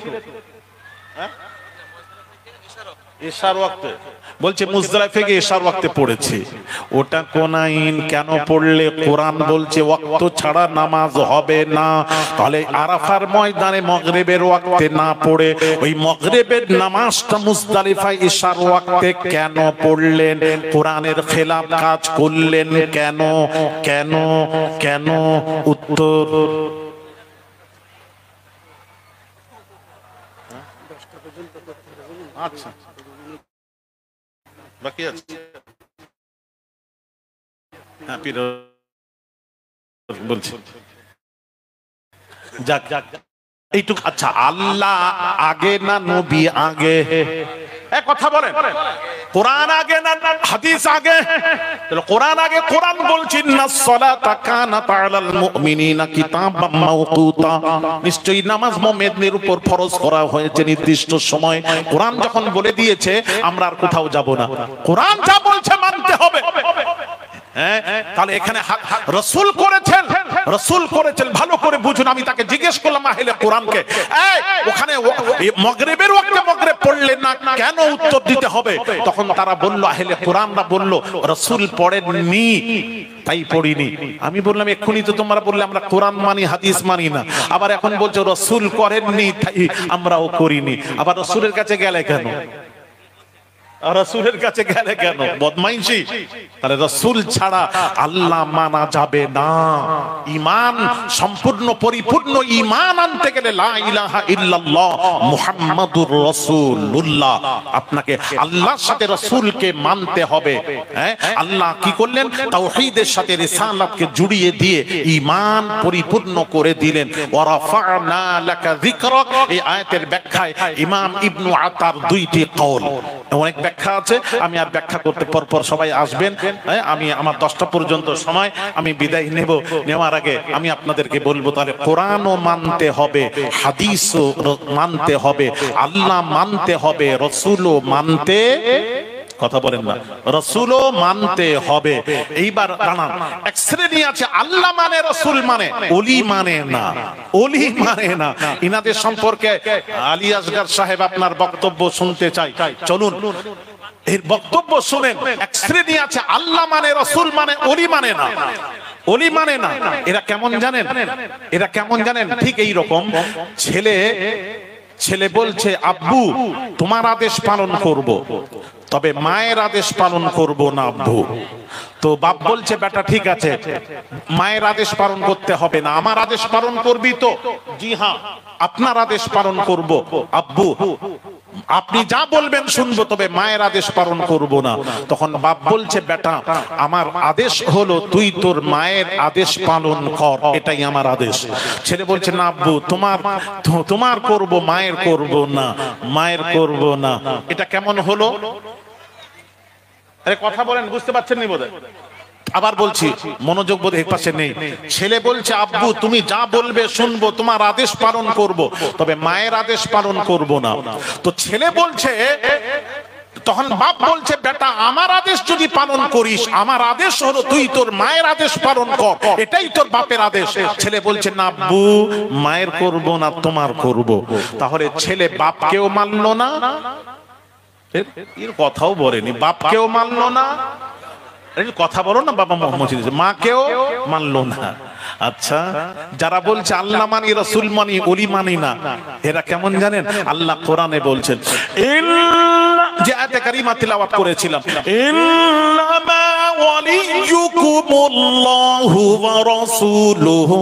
এশার ওয়াক্তে বলছে মুজদালিফা গিয়ে এশার ওয়াক্তে পড়েছে। ওটা কোন আইন? কেন পড়লে? কোরআন বলছে ওয়াক্ত ছাড়া নামাজ হবে না। তাহলে আরাফার ময়দানে মাগরিবের ওয়াক্তে না পড়ে ওই মাগরিবের নামাজটা মুজদালিফায় এশার ওয়াক্তে কেন পড়লেন? কোরআনের খেলাফ কাজ করলেন কেন? কেন কেন? উত্তর আচ্ছা বাকি আছে। হ্যাঁ পীর বলছি যাক যাক এইটুকু। আচ্ছা আল্লাহ আগে না নবী আগে? এক কথা বলেন, কোরআন আগে না হাদিস আগে? তাহলে কোরআন আগে। কোরআন বলছে ইন্নাস সালাতা কানাত আলাল মুমিনিনা কিতাবাম মাওকুতা, নিশ্চয়ই নামাজ মুমিনদের উপর ফরজ করা হয়েছে নির্দিষ্ট সময়। কোরআন যখন বলে দিয়েছে আমরা আর কোথাও যাব না, কোরআন যা বলছে মানতে হবে। তাহলে এখানে রাসূল করেছেন, রাসূল করেছেন, ভালো করে বুঝুন। আমি তাকে জিজ্ঞেস করলাম আহলে কোরআনকে, ওখানে মাগরিবের ওয়াক্তে মাগরিব পড়লেন না কেন? উত্তর দিতে হবে। তখন তারা বলল, আহলে কোরআনরা বলল রাসূল পড়েননি তাই পড়িনি। আমি বললাম এক্ষুনি তো তোমরা বললে আমরা কোরআন মানি হাদিস মানি না, আবার এখন বলছো রাসূল করেননি তাই আমরাও করিনি। আবার রাসূলের কাছে গেলে কেন? রাসূলের কাছে গেলে কেন? বদমাইশি। তাহলে রাসূল ছাড়া আল্লাহ মানা যাবে না। ঈমান সম্পূর্ণ পরিপূর্ণ ঈমান আনতে গেলে লা ইলাহা ইল্লাল্লাহ মুহাম্মাদুর রাসূলুল্লাহ, আপনাকে আল্লাহর সাথে রাসূলকে মানতে হবে। আল্লাহ কি করলেন? তাওহীদের সাথে রিসালাতকে জুড়িয়ে দিয়ে ঈমান পরিপূর্ণ করে দিলেন। ওয়া রাফা'না লাকা যিকরাক, এই আয়াতের ব্যাখ্যায় ইমাম ইবনু আতার দুইটি কওল, অনেক ব্যাখ্যা আছে, আমি আর ব্যাখ্যা করতে পরপর সবাই আসবেন। আমি আমার 10টা পর্যন্ত সময়, আমি বিদায় নেব। নেওয়ার আগে আমি আপনাদেরকে বলবো তাহলে কোরআনও মানতে হবে, হাদিসও মানতে হবে, আল্লাহ মানতে হবে, রাসূলও মানতে, কথা বলেন না, রাসূলও মানতে হবে। এইবার জানান এক শ্রেণী আছে আল্লাহ মানে রাসূল মানে, ওলি মানে না, ওলি মানে না। ইনাদের সম্পর্কে আলী আসগর সাহেব আপনার বক্তব্য শুনতে চাই, চলুন এর বক্তব্য শুনেন। এক শ্রেণী আছে আল্লাহ মানে রাসূল মানে, ওলি মানে না, ওলি মানে না। এরা কেমন জানেন? এরা কেমন জানেন? ঠিক এই রকম ছেলে বলছে আব্বু তোমার আদেশ পালন করব, তবে মায়ের আদেশ পালন করব না আব্বু। তো বাপ বলছে বেটা ঠিক আছে, মায়ের আদেশ পালন করতে হবে না, আমার আদেশ পালন করবি তো? জি হ্যাঁ, আপনার আদেশ পালন করব আব্বু, আপনি যা বলবেন শুনবো, তবে মায়ের আদেশ পালন করব না। তখন বাপ বলছে বেটা আমার আদেশ হলো তুই তোর মায়ের আদেশ পালন কর, এটাই আমার আদেশ। ছেলে বলছে না আব্বু তোমার করব, মায়ের করব না, মায়ের করব না। এটা কেমন হলো? আরে কথা বলেন, বুঝতে পারছেন নি বোধহয়? আবার বলছি, মনোযোগ বোধ এই পাশে নেই। ছেলে বলছে আব্বু তুমি যা বলবে শুনবো, তোমার আদেশ পালন করব, তবে মায়ের আদেশ পালন করব না। তো ছেলে বলছে, তখন বাপ বলছে বেটা আমার আদেশ যদি পালন করিস, আমার আদেশ হলো তুই তোর মায়ের আদেশ পালন কর, এটাই তোর বাপের আদেশ। ছেলে বলছে না আব্বু মায়ের করব না, তোমার করব। তাহলে ছেলে বাপকেও মানলো না, এর কথাও বলেনি, বাপকেও মানলো না, কথা বলো না বাবা মোহাম্মদ, মাকেও মানলো না। আচ্ছা যারা বলছে আল্লাহ মানি রাসূল মানি ওলি মানি না, এরা কেমন জানেন? আল্লাহ কোরআনে বলছেন, যে আয়াতে কারিমা তিলাওয়াত করেছিলাম, ইন্নামা ওয়ালিয়ুকুমুল্লাহু ওয়া রাসূলুহু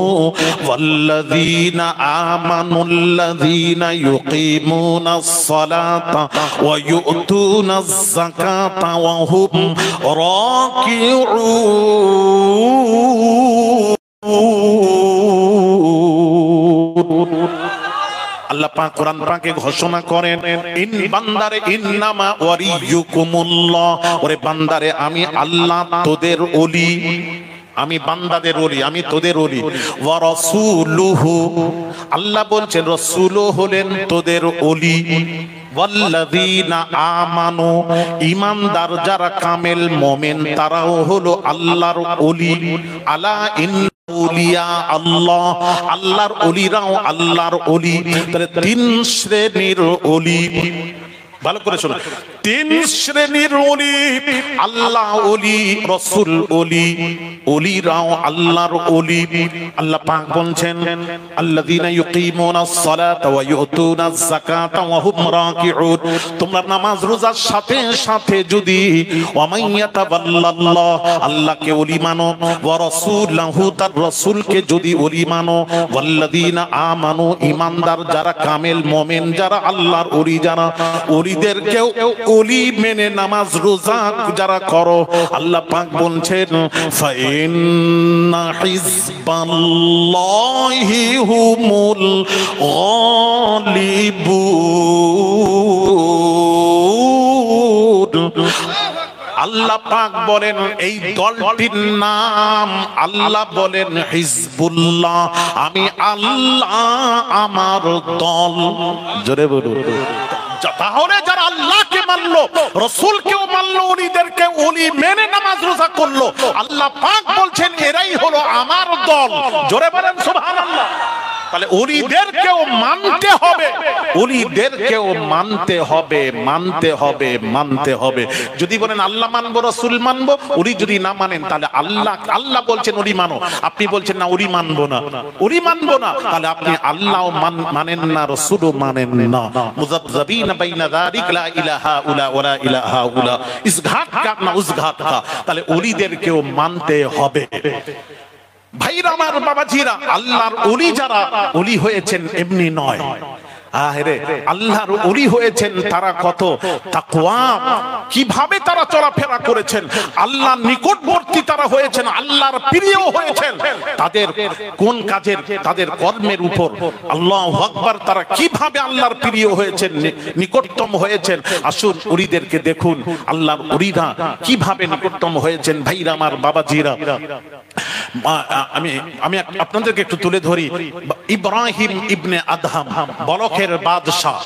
ওয়াল্লাযীনা আমানুল্লাযীনা ইউকিমুনাস সালাতা ওয়া ইউতুনাজ যাকাতা ওয়া হুম রাকিউন। আল্লাহ পাক কোরআন পাকে ঘোষণা করেন, ইন বান্দারে ইন্নামা ওয়ালিয়ুকুমুল্লাহ, ওরে বান্দারে আমি আল্লাহ তোদের ওলি, আমি বান্দাদের ওলি, আমি তোদের ওলি। ওয়া রাসূলুহু, আল্লাহ বলছেন রাসূলও হলেন তোদের ওলি। ওয়াল্লাযীনা আমানু, ঈমানদার যারা কামেল মুমিন তারাও হলো আল্লাহর ওলি। আলা উলিয়া আল্লাহ, আল্লাহর ওলিরাও আল্লাহর ওলি। তাহলে তিন শ্রেণীর ওলি। ভালো করে শোনো, তিন শ্রেণীর ওলি, আল্লাহ ওলি, রাসূল ওলি, ওলিরাও আল্লাহর ওলি। আল্লাহ পাক বলছেন আল্লাযীনা ইউকিমুনাস সালাতা ওয়া ইউতুনাজ যাকাতা ওয়া হুম রাকিউন, তোমরা নামাজ রোজার সাথে সাথে যদি ওয়া মান ইয়াতাওয়াল্লাল্লাহ, আল্লাহকে ওলি মানো, ওয়া রাসূলাহু, তার রাসূলকে যদি ওলি মানো, ওয়াল্লাযীনা আমানু, ঈমানদার যারা, কামেল মুমিন যারা, আল্লাহর ওলি যারা, ওলিদেরকেও ওলি মেনে নামাজ রোজা যারা করো, আল্লাহ পাক বলছেন ফাইন্না হিজবাল্লাহি হুমুল গালিবুন। আল্লাহ পাক বলেন এই দলটির নাম, আল্লাহ বলেন হিজবুল্লাহ, আমি আল্লাহ আমার দল। জোরে বলুন। তাহলে যারা আল্লাহকে মানলো, রাসূলকেও মানলো, ওলিদেরকে ওলি মেনে নামাজ রোজা করলো, আল্লাহ পাক বলছেন এরাই হলো আমার দল। জোরে বলেন সুবহানাল্লাহ। তাহলে ওলিদেরকেও মানতে হবে, ওলিদেরকেও মানতে হবে, মানতে হবে, মানতে হবে। যদি বলেন আল্লাহ মানবো, রাসূল মানবো, ওলি যদি না মানেন তাহলে আল্লাহ বলছেন ওলি মানো, আপনি বলছেন না ওলি মানবো না, ওলি মানবো না, তাহলে আপনি আল্লাহও মানেন না, রাসূলও মানেন না। মুযাবযাবিনা বাইনা যালিক, লা ইলাহা উলা ওয়া লা ইলাহা উলা, ইস ঘাট কা না উস ঘাট কা। তাহলে ওলিদেরকেও মানতে হবে। ভাইরা আমার, বাবাজিরা, আল্লাহর ওলি যারা ওলি হয়েছেন এমনি নয়, আরে আল্লাহর ওলি হয়েছেন তারা কত তাকওয়া, কিভাবে তারা চলাফেরা করেছেন, আল্লাহর নিকটবর্তী তারা হয়েছেন, আল্লাহর প্রিয় হয়েছেন, তাদের কোন কাজের, তাদের কর্মের উপর আল্লাহু আকবার, তারা কিভাবে আল্লাহর প্রিয় হয়েছেন, নিকটতম হয়েছেন। আসুন ওলিদেরকে দেখুন, আল্লাহর ওলিরা কিভাবে নিকটতম হয়েছেন। ভাইরা আমার, বাবাজিরা, আমি আপনাদেরকে একটু তুলে ধরি। ইব্রাহিম ইবনে আদহাম, বলখের বাদশাহ,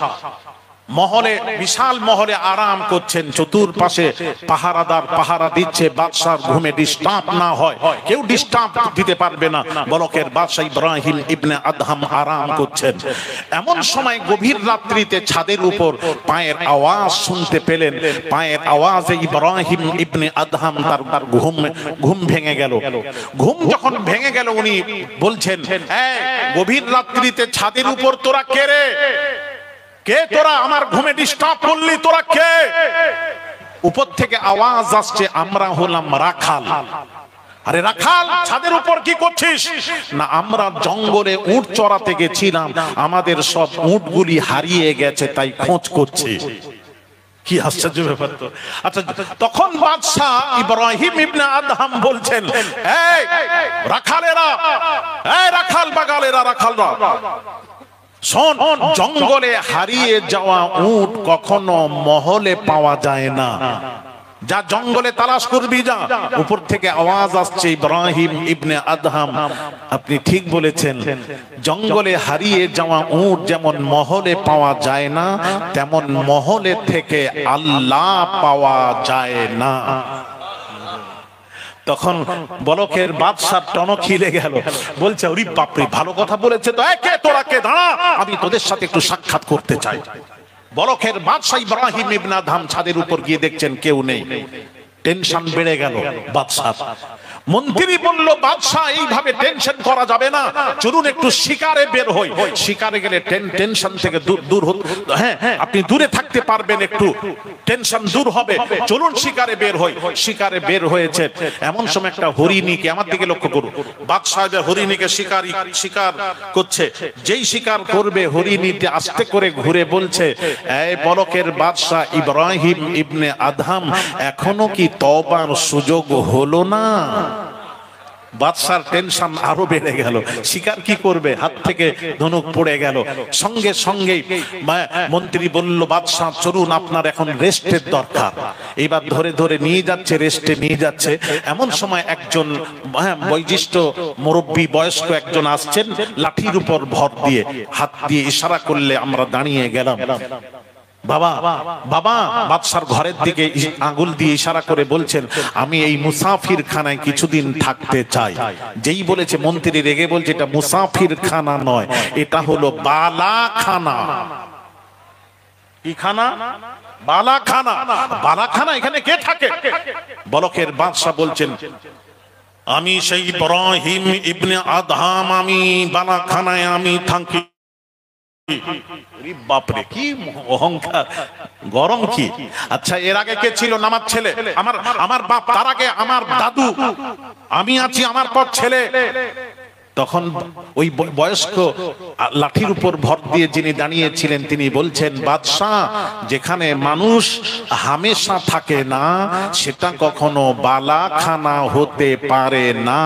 মহলে, বিশাল মহলে আরাম করছেন, চতুর্পাশে পাহারাদার পাহারা দিচ্ছে, বাদশার ঘুমে ডিস্টার্ব না হয়, কেউ ডিস্টার্ব দিতে পারবে না। বলখের বাদশা ইব্রাহিম ইবনে আদহাম আরাম করছেন। এমন সময় গভীর রাত্রিতে ছাদের উপর পায়ের আওয়াজ শুনতে পেলেন। পায়ের আওয়াজে ইব্রাহিম ইবনে আদহাম তার ঘুম ভেঙে গেল। ঘুম যখন ভেঙে গেল, উনি বলছেন, এই গভীর রাত্রিতে ছাদের উপর তোরা কে রে? কে তোরা? আমার ঘুমে ডিস্টার্ব করলি, তোরা কে? উপর থেকে আওয়াজ আসছে, আমরা হলাম রাখাল। আরে রাখাল, ছাদের উপর কি করছিস? না, আমরা জঙ্গলে উট চড়াতে গেছিলাম, আমাদের সব উটগুলি হারিয়ে গেছে, তাই খোঁজ করছি। কি আশ্চর্য ব্যাপার তো। আচ্ছা, তখন বাদশাহ ইব্রাহিম ইবনে আদহাম বলছেন, এই রাখালেরা, এই রাখাল বাগালেরা, রাখালরা, শোন, জঙ্গলে হারিয়ে যাওয়া উট কখনো মহলে পাওয়া যায় না, যা জঙ্গলে তালাশ করবি যা। উপর থেকে আওয়াজ আসছে, ইব্রাহিম ইবনে আদহাম, আপনি ঠিক বলেছেন, জঙ্গলে হারিয়ে যাওয়া উট যেমন মহলে পাওয়া যায় না, তেমন মহলে থেকে আল্লাহ পাওয়া যায় না। তখন বলখের বাদশার টনক খিলে গেল, বলছে, ওরে বাপরে, ভালো কথা বলেছে তো, কে তোরা, কে? দাঁড়া, আমি তোদের সাথে একটু সাক্ষাৎ করতে চাই। বলখের বাদশা ইব্রাহিম ইবনে আদহাম ছাদের উপর গিয়ে দেখছেন কেউ নেই। টেনশন বেড়ে গেল বাদশার। মন্ত্রী বলল, বাদশাহ, এইভাবে টেনশন করা যাবে না, চলুন একটু শিকারে বের হই। শিকারে গেলে টেনশন থেকে দূর হ্যাঁ, আপনি দূরে থাকতে পারবেন, একটু টেনশন দূর হবে, চলুন শিকারে বের হই। শিকারে বের হয়েছে, এমন সময় একটা হরিণীকে, আমার দিকে লক্ষ্য করুন, বাদশাহ হরিণীকে শিকার করছে। যেই শিকার করবে, হরিণীতে আস্তে করে ঘুরে বলছে, এই বলখের বাদশাহ ইব্রাহিম ইবনে আদহাম, এখনো কি তওবার সুযোগ হলো না? বাদশার টেনশন আরো বেড়ে গেল। শিকার কি করবে, হাত থেকে ধনুক পড়ে গেল। সঙ্গে সঙ্গে মন্ত্রী বলল, বাদশাহ চলুন, আপনার এখন রেস্টের দরকার। এইবার ধরে ধরে নিয়ে যাচ্ছে, রেস্টে নিয়ে যাচ্ছে। এমন সময় একজন বয়োজ্যেষ্ঠ মুরব্বী, বয়স্ক একজন আসছেন, লাঠির উপর ভর দিয়ে হাত দিয়ে ইশারা করলে আমরা দাঁড়িয়ে গেলাম। বাবা, বাবা, বাদশার ঘরের দিকে আঙ্গুল দিয়ে ইশারা করে বলছেন, আমি এই মুসাফির খানায় কিছুদিন থাকতে চাই। যেই বলেছে, মন্ত্রী রেগে বলছে, এটা মুসাফির খানা নয়, এটা হলো বালাখানা। কি খানা? বালাখানা। বালাখানা এখানে কে থাকে? বলকের বাদশাহ বলছেন আমি সেই ইব্রাহিম ইবনে আদহাম, আমি বালাখানায় আমি থাকি। বাপরে কি অহংকার, গরম কি! আচ্ছা এর আগে কে ছিল? নামার ছেলে, আমার বাপ, তার আগে আমার দাদু, আমি আছি, আমার পর ছেলে। তখন ওই বয়স্ক লাঠির উপর ভর দিয়ে যিনি দাঁড়িয়েছিলেন তিনি বলছেন বাদশাহ, যেখানে মানুষ হামেশা থাকে না সেটা কখনো বালাখানা হতে পারে না,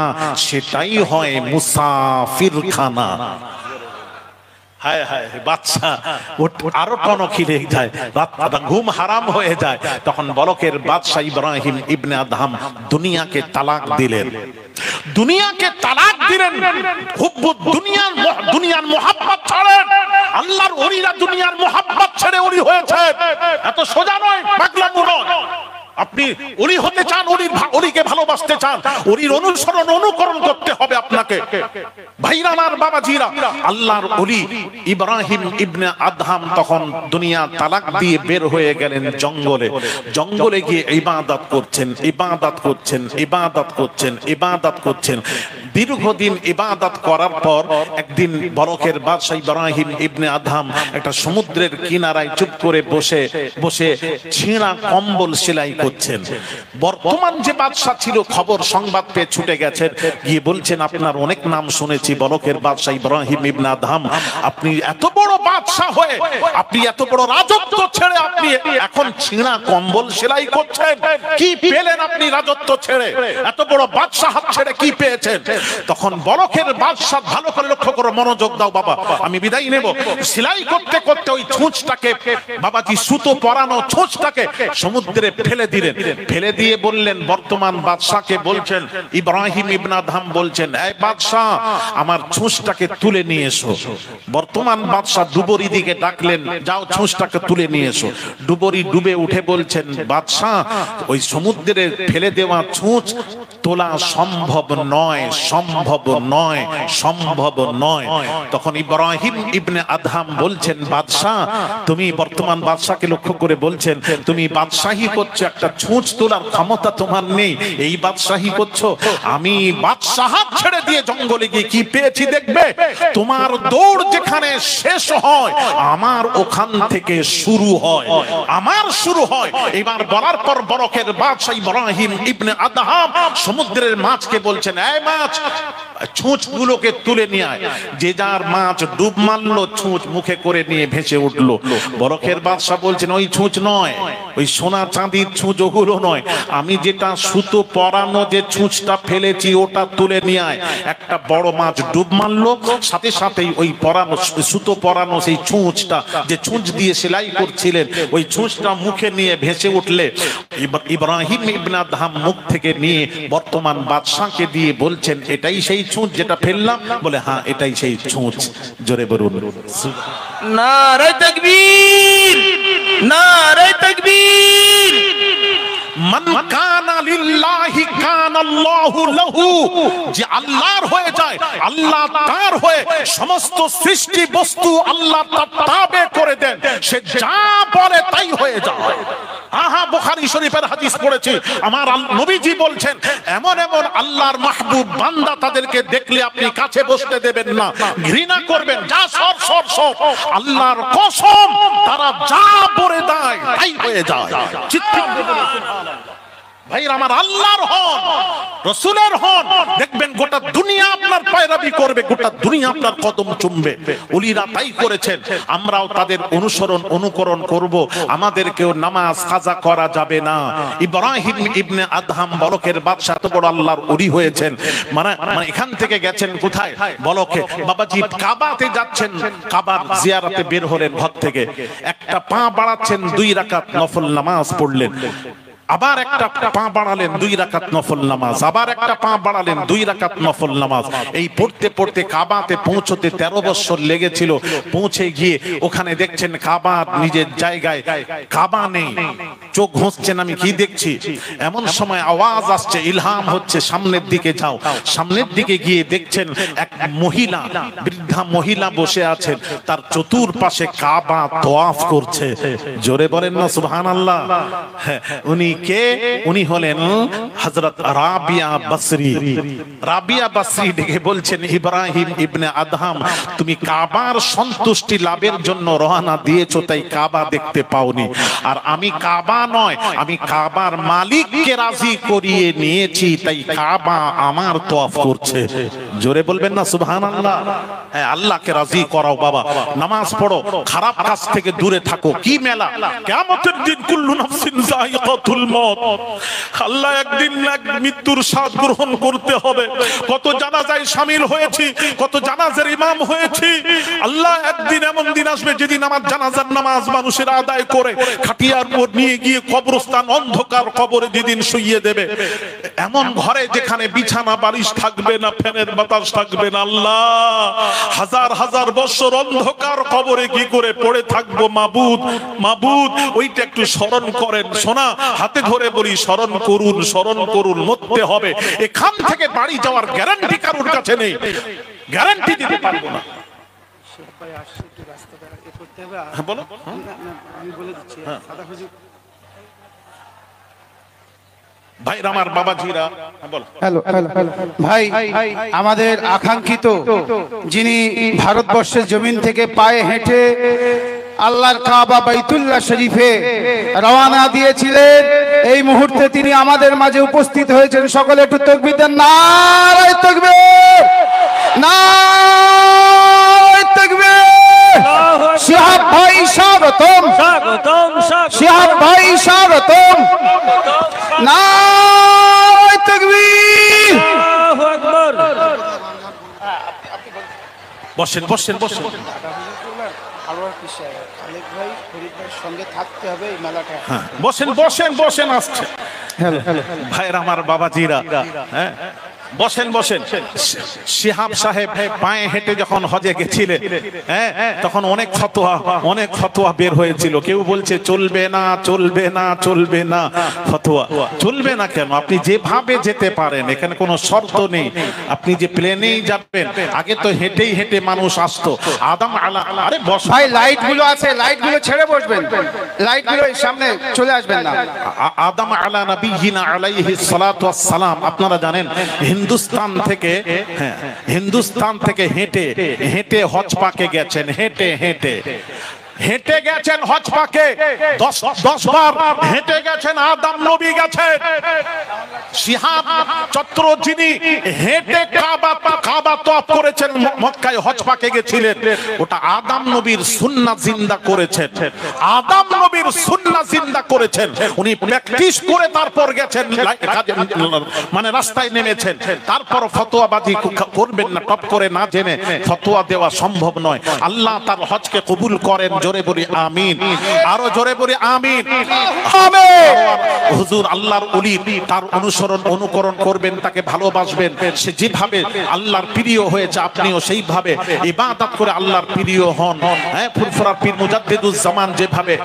সেটাই হয় মুসাফিরখানা। হায় হায়, বাদশা আরো টনক খিলে যায়, ঘুম হারাম হয়ে যায়। তখন বলকের বাদশা ইব্রাহিম ইবনে আদহাম দুনিয়াকে তালাক দিলেন। দুনিয়াকে তালাক দিলেন। হুব্বুদ দুনিয়ার মুহাব্বত ছাড়েন। আল্লাহর ওলিরা দুনিয়ার মুহাব্বত ছেড়ে ওলি হয়েছে। এত সোজা নয়, পাগলামো নয়। আপনি ওলি হতে চান, ওলিকে ভালোবাসতে চান, ওলির অনুসরণ অনুকরণ করতে হবে আপনাকে। ভাইরা আমার, বাবাজিরা, আল্লাহর ওলি ইব্রাহিম ইবনে আদহাম তখন দুনিয়া তালাক দিয়ে বের হয়ে গেলেন জঙ্গলে। জঙ্গলে গিয়ে ইবাদত করছেন, ইবাদত করছেন, ইবাদত করছেন, ইবাদত করছেন। দীর্ঘদিন ইবাদত করার পর একদিন বরকের বাদশা ইব্রাহিম ইবনে আদহাম একটা সমুদ্রের কিনারায় চুপ করে বসে বসে ছেঁড়া কম্বল সেলাই করছেন। বর্তমান যে বাদশা ছিল খবর সংবাদ পেয়ে ছুটে গেছেন, গিয়ে বলছেন আপনার অনেক নাম শুনেছি বরকের বাদশা ইব্রাহিম ইবনে আদহাম, আপনি এত বড় বাদশা হয়ে, আপনি এত বড় রাজত্ব ছেড়ে আপনি এখন ছেঁড়া কম্বল সেলাই করছেন, কি পেলেন আপনি রাজত্ব ছেড়ে? এত বড় বাদশা হাত ছেড়ে কি পেয়েছেন? তখন বরকের বাদশা, ভালো করে লক্ষ্য করো, মনোযোগ দাও বাবা, আমি বিদায় নেব। সেলাই করতে করতে ওই ছুঁচটাকে, বাবাজি সুতো পরানো ছুঁচটাকে সমুদ্রে ফেলে দিলেন। ফেলে দিয়ে বললেন, বর্তমান বাদশাকে বলছেন, ইব্রাহিম ইবনে আদহাম বলছেন, এই বাদশা আমার ছুঁচটাকে তুলে নিয়ে এসো। বর্তমান বাদশা ডুবুরি দিকে ডাকলেন, যাও ছুঁচটাকে তুলে নিয়ে এসো। ডুবুরি ডুবে উঠে বলছেন, বাদশা ওই সমুদ্রে ফেলে দেওয়া ছুঁচ তোলা সম্ভব নয়, সম্ভব নয়, সম্ভব নয়। তখন ইব্রাহিম ইবনে আদহাম বলছেন, বাদশাহ তুমি, বর্তমান বাদশাকে লক্ষ্য করে বলছেন, তুমি বাদশাহী করছো, একটা ছুঁচ তোলার ক্ষমতা তোমার নেই, এই বাদশাহী করছো। আমি বাদশাহাত ছেড়ে দিয়ে জঙ্গলে গিয়ে কি পেয়েছি দেখবে? তোমার দৌড় যেখানে শেষ হয় আমার ওখান থেকে শুরু হয়, আমার শুরু হয়। এবার বলার পর বরকের বাদশা ইব্রাহিম ইবনে আদহাম সমুদ্রের মাছকে বলছেন, এই মাছ ছুঁচ গুলোকে তুলে নিয়ে আয়। যে যার মাছ ডুব মারলো, ছুঁচ মুখে করে নিয়ে ভেসে উঠলো। বরকের বাদশা বলছেন, ওই ছুঁচ নয়, ওই সোনা চাঁদির ছুঁচ ওগুলো নয়, আমি যেটা সুতো পরানো যে ছুঁচটা ফেলেছি ওটা তুলে নিয়ে আয়। একটা বড় মাছ ডুব মারলো, সাথে সাথেই ওই পরানো সুতো পরানো সেই ছুঁচটা, যে ছুঁচ দিয়ে সেলাই করছিলেন, ওই ছুঁচটা মুখে নিয়ে ভেসে উঠলে ইব্রাহিম ইবনে আদহাম মুখ থেকে নিয়ে বর্তমান বাদশাকে দিয়ে বলছেন, এটাই সেই ছুঁচ যেটা ফেললাম? বলে হ্যাঁ, এটাই সেই ছুঁচ। জোরে বলুন নারে তাকবীর, নারে তাকবীর। মান কানা লিল্লাহি কানা আল্লাহু লাহু, যে আল্লাহর হয়ে যায় আল্লাহ তার হয়ে। সমস্ত সৃষ্টি বস্তু আল্লাহ তার তাবে করে দেন, সে যা বলে তাই হয়ে যায়। বুখারী শরীফের হাদিস পড়েছি, আমার নবীজি বলছেন, এমন এমন আল্লাহর মাহবুব বান্দা, তাদেরকে দেখলে আপনি কাছে বসতে দেবেন না, ঘৃণা করবেন, যা সর সর সর। আল্লাহর কসম, তারা যা বলে দেয় তাই হয়ে যায়। চিৎকার করে বলুন সুবহানাল্লাহ। ভাইরা আমার, আল্লাহর হন, রাসূলের হন, দেখবেন গোটা দুনিয়া আপনার পয়রাবি করবে, গোটা দুনিয়া আপনার কদম চুমবে। ওলিরা তাই করেছেন, আমরাও তাদের অনুসরণ অনুকরণ করব। আমাদেরকেও নামাজ কাজা করা যাবে না। ইব্রাহিম ইবনে আদহাম বলকের বাদশা এত বড় আল্লাহর ওলি হয়েছেন, মানে এখান থেকে গেছেন কোথায়? বলকে বাবাজি কাবাতে যাচ্ছেন, কাবার জিয়ারতে বের হলেন ঘর থেকে, একটা পা বাড়াচ্ছেন, 2 রাকাত নফল নামাজ পড়লেন। আবার একটা পা বাড়ালেন 2 রাকাত নফল নামাজ, আবার একটা পা বাড়ালেন 2 রাকাত নফল নামাজ। এই পড়তে পড়তে কাবাতে পৌঁছতে 13 বছর লেগেছিল। পৌঁছে গিয়ে ওখানে দেখছেন কাবার নিজের জায়গায় কাবা নেই। চোখ ঘষছেন আমি কি দেখছি, এমন সময় আওয়াজ আসছে, ইলহাম হচ্ছে সামনের দিকে যাও। সামনের দিকে গিয়ে দেখছেন এক মহিলা, বৃদ্ধা মহিলা বসে আছেন, তার চতুর্পাশে কাবা তওয়াফ করছে। জোরে বলেন না সুবহানাল্লাহ। হ্যাঁ, উনি কে? উনি হলেন হযরত রাবিয়া বসরি। রাবিয়া বসরি ডেকে বলছেন, ইব্রাহিম ইবনে আদহাম, তুমি কাবার সন্তুষ্টি লাভের জন্য রওনা দিয়েছো, তাই কাবা দেখতে পাওনি। আর আমি কাবা নয়, আমি কাবার মালিককে রাজি করিয়ে নিয়েছি, তাই কাবা আমার তওয়াফ করছে। জোরে বলবেন না সুবহানাল্লাহ। হ্যাঁ, আল্লাহকে রাজি করাও বাবা, নামাজ পড়ো, খারাপ কাজ থেকে দূরে থাকো। কি মেলা? কিয়ামতের দিন কুল্লু নাফসিন যায়িকাতুল মউত। আল্লাহ একদিন মৃত্যুর স্বাদ গ্রহণ করতে হবে। কত জানাজায় শামিল হয়েছি, কত জানাজার ইমাম হয়েছি। আল্লাহ একদিন এমন দিন আসবে যেদিন আমার জানাজার নামাজ মানুষের আদায় করে খাটিয়ার উপর নিয়ে গিয়ে কবরস্থান, অন্ধকার কবরে যেদিন শুইয়ে দেবে, এমন ঘরে যেখানে বিছানা বালিশ থাকবে না, ফ্যানের বাতাস থাকবে না। আল্লাহ, হাজার হাজার বছর অন্ধকার কবরে কি করে পড়ে থাকবো। মাবুদ, মাবুদ, ওইটা একটু স্মরণ করেন। সোনা হাতে ধরে বলি, স্মরণ করুন, স্মরণ করুন। মরতে হবে, এখান থেকে বাড়ি যাওয়ার গ্যারান্টি কারোর কাছে নেই, গ্যারান্টি দিতে পারবো না। বলো, আমি বলে দিচ্ছি। ভাই আমার বাবাজিরা, হ্যালো ভাই, আমাদের আকাঙ্ক্ষিত যিনি ভারতবর্ষের জমিন থেকে পায়ে হেঁটে আল্লাহর কাবা বাইতুল্লাহ শরীফে রওনা দিয়েছিলেন, এই মুহূর্তে তিনি আমাদের মাঝে উপস্থিত হয়েছেন। সকলে একটু তাকবীর দেন। নারে তাকবীর, নারে তাকবীর। শিহাব ভাই স্বাগতম, স্বাগতম, শিহাব ভাই স্বাগতম। নারে তাকবীর। আল্লাহু আকবার। বসেন বসেন বসেন। বসেন বসেন বসেন, আসছে ভাইয়ের আমার বাবাজিরা। হ্যাঁ, বসেন বসেন। শিহাব সাহেব পায়ে হেঁটে যখন হজে গেছিলেন, হ্যাঁ, তখন অনেক ফতোয়া বের হয়েছিল। কেউ বলছে চলবে না, চলবে না, চলবে না। ফতোয়া চলবে না কেন? আপনি যেভাবে যেতে পারেন, এখানে কোনো শর্ত নেই। আপনি যে প্লেনেই যাবেন, আগে তো হেঁটেই হেঁটে মানুষ আসতো। আদম আলা, আরে বস ভাই, লাইট গুলো আছে, লাইট গুলো ছেড়ে বসবেন, লাইট গুলো সামনে চলে আসবেন না। আদম আলা নবিয়িনা আলাইহিস সালাতু ওয়াস সালাম, আপনারা জানেন হিন্দুস্তান থেকে হেঁটে হেঁটে হজ পাকে গেছেন। হেঁটে গেছেন হজ পাকে, 10 বার হেঁটে গেছেন। আদম নবী গেছেন। শিহাব চত্র যিনি হেঁটে কাবা তওয়াফ করেছেন, মক্কায় হজ পাকে গেছিলেন, ওটা আদম নবীর সুন্নাহ জিন্দা করেছেন। আদম নবীর সুন্নাহ জিন্দা করেছেন। উনি প্র্যাকটিস করে তারপর গেছেন, মানে রাস্তায় নেমেছেন। তারপর ফতোয়াবাজি করবেন না, টপ করে না জেনে ফতোয়া দেওয়া সম্ভব নয়। আল্লাহ তার হজকে কবুল করেন। জোরে বলি আমিন, আরো জোরে বলি আমিন, আমিন। হুজুর আল্লাহর ওলি, তার অনুকরণ করবেন, তাকে ভালোবাসবেন। সে যেভাবে আল্লাহর প্রিয় হয়েছে, আপনিও সেইভাবে ইবাদত করে আল্লাহর প্রিয় হন। হ্যাঁ, ফুরফুরার পীর মুজাদ্দিদুজ জামান যেভাবে,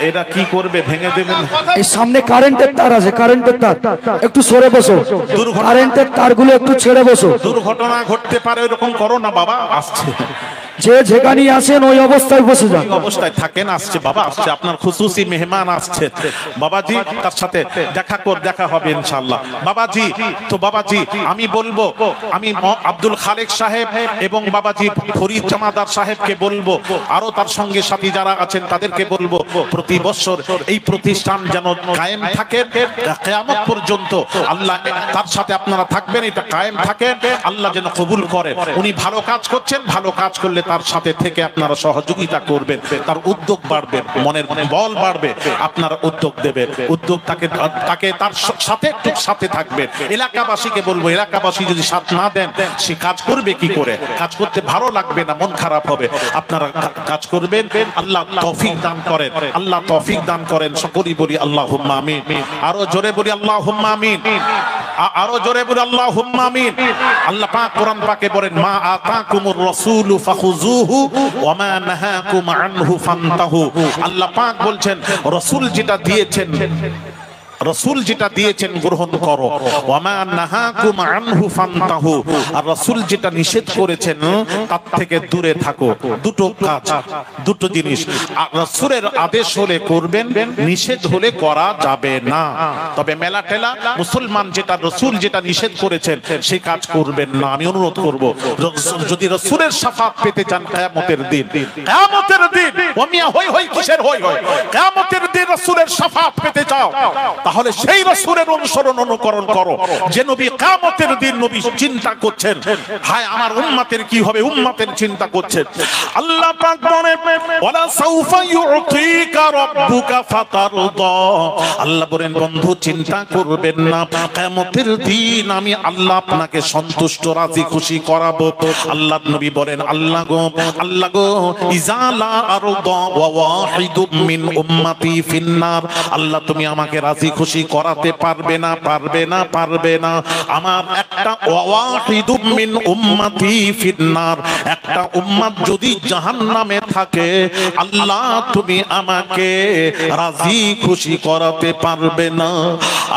এরা কি করবে, ভেঙে দেবেন। এই সামনে কারেন্টের তার আছে, কারেন্টের তার, একটু সরে বসো। কারেন্টের তারগুলো একটু ছেড়ে বসো। দুর্ঘটনা ঘটতে পারে, এরকম করো না বাবা। আসছে, যে যেখানে আসেন ওই অবস্থায় বসে যান, অবস্থায় থাকেন। আসছে বাবা, আসছে, আপনার খুশুসি মেহমান আসছে। বাবাজি, তার সাথে দেখা হবে ইনশাআল্লাহ। বাবাজি, তো বাবাজি আমি বলবো, আমি আব্দুল খালেক সাহেব এবং বাবাজি ফরিদ জামাদার সাহেবকে বলবো, আরো তার সঙ্গে সাথী যারা আছেন তাদেরকে বলবো, প্রতি বছর এই প্রতিষ্ঠান যেন কায়েম থাকে কিয়ামত পর্যন্ত। আল্লাহ তার সাথে আপনারা থাকবেন, এটা কায়েম থাকে, আল্লাহ যেন কবুল করে। উনি ভালো কাজ করছেন, ভালো কাজ করলে তার সাথে থেকে আপনারা সহযোগিতা করবেন, তার উদ্যোগ বাড়বে, মনের বল বাড়বে, আপনারা উদ্যোগ দেবেন, উদ্যোগ তাকে তার সাথে একটু সাথে থাকবেন। এলাকাবাসীকে বলবো, এলাকাবাসী যদি সাথ না দেন সে কাজ করবে কি করে? কাজ করতে ভালো লাগবে না, মন খারাপ হবে। আপনারা কাজ করবেন, আল্লাহ তৌফিক দান করেন, আল্লাহ তৌফিক দান করেন। সকলেই বলি আল্লাহুম্মা আমিন। আরো জোরে বলি আল্লাহুম্মা আমিন, আরো জোরে বলি আল্লাহুম্মা আমিন। আল্লাহ পাক কোরআন পাকে বলেন, মা আতাকুমুর রাসূলু ফাখুযুহু ওয়া মা নাহাকুম আনহু ফান্তাহু। আল্লাহ পাক বলছেন রাসূল যেটা দিয়েছেন, রাসূল যেটা দিয়েছেন গ্রহণ করো, ওয়ামা নাহাকুম আনহু ফান্তাহু, আর রাসূল যেটা নিষেধ করেছেন তার থেকে দূরে থাকো। দুটো কাজ, দুটো জিনিস, রাসূলের আদেশ হলে করবেন, নিষেধ হলে করা যাবে না। তবে মেলা টেলা মুসলমান যেটা রাসূল যেটা নিষেধ করেছেন সেই কাজ করবেন না। আমি অনুরোধ করব, যদি রাসূলের শাফাত পেতে চান কিয়ামতের দিন, কিয়ামতের দিন ওমিয়া হই হই কিসের হই হই, কিয়ামতের দিন রাসূলের শাফাত পেতে চাও তাহলে সেই রাসূলের অনুসরণ অনুকরণ করো যে নবী কিয়ামতের দিন নবী চিন্তা করছেন, হায় আমার উম্মতের কি হবে, উম্মতের চিন্তা করছেন। আল্লাহ পাক বলেন ওয়ালা সাউফা ইউতিকা রাব্বুকা ফাতারদা। আল্লাহ বলেন বন্ধু চিন্তা করবেন না, কিয়ামতের দিন আমি আল্লাহ আপনাকে সন্তুষ্ট রাজি খুশি করাবো। আল্লাহর নবী বলেন আল্লাহ গো ইজালা আরদা ওয়া ওয়াহিদুম মিন উম্মতি ফিন্নার। আল্লাহ তুমি আমাকে রাজি খুশি করাতে পারবে না, পারবে না, পারবে না। আমার একটা ওয়াহিদুম মিন উম্মতি ফিন্নার, একটা উম্মত যদি জাহান্নামে থাকে আল্লাহ তুমি আমাকে রাজি খুশি করাতে পারবে না।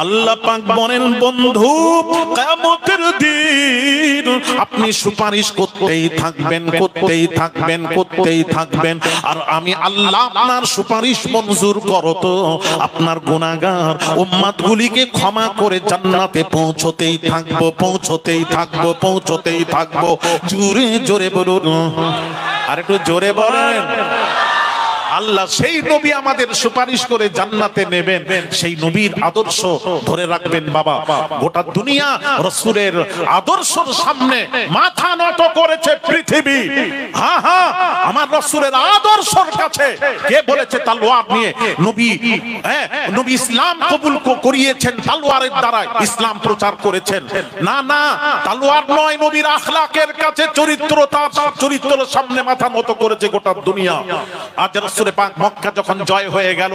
আল্লাহ পাক বলেন বন্ধু কিয়ামতের দিন আপনি সুপারিশ করতেই থাকবেন, করতেই থাকবেন, করতেই থাকবেন, আর আমি আল্লাহ আপনার সুপারিশ মঞ্জুর করো তো আপনার গুনাহগার উম্মতগুলিকে ক্ষমা করে জান্নাতে পৌঁছতেই থাকবো, পৌঁছতেই থাকবো, পৌঁছতেই থাকবো। জোরে জোরে বলুন, আর একটু জোরে বলেন। আল্লাহ সেই নবী আমাদের সুপারিশ করে জান্নাতে নেবেন, সেই নবীর আদর্শ ধরে রাখবেন। বাবা গোটা দুনিয়া রাসূলের আদর্শের সামনে মাথা নত করেছে পৃথিবী। হ্যাঁ হ্যাঁ, আমার রাসূলের আদর্শের কাছে কে বলেছে তলোয়ার নিয়ে নবী, নবী ইসলাম কবুল করিয়েছেন তলোয়ারের দ্বারা ইসলাম প্রচার করেছেন? না না, তলোয়ার নয়, নবীর আখলাকের কাছে চরিত্রের সামনে মাথা নত করেছে গোটা দুনিয়া। আজ রাসূল পাক মক্কা যখন জয় হয়ে গেল,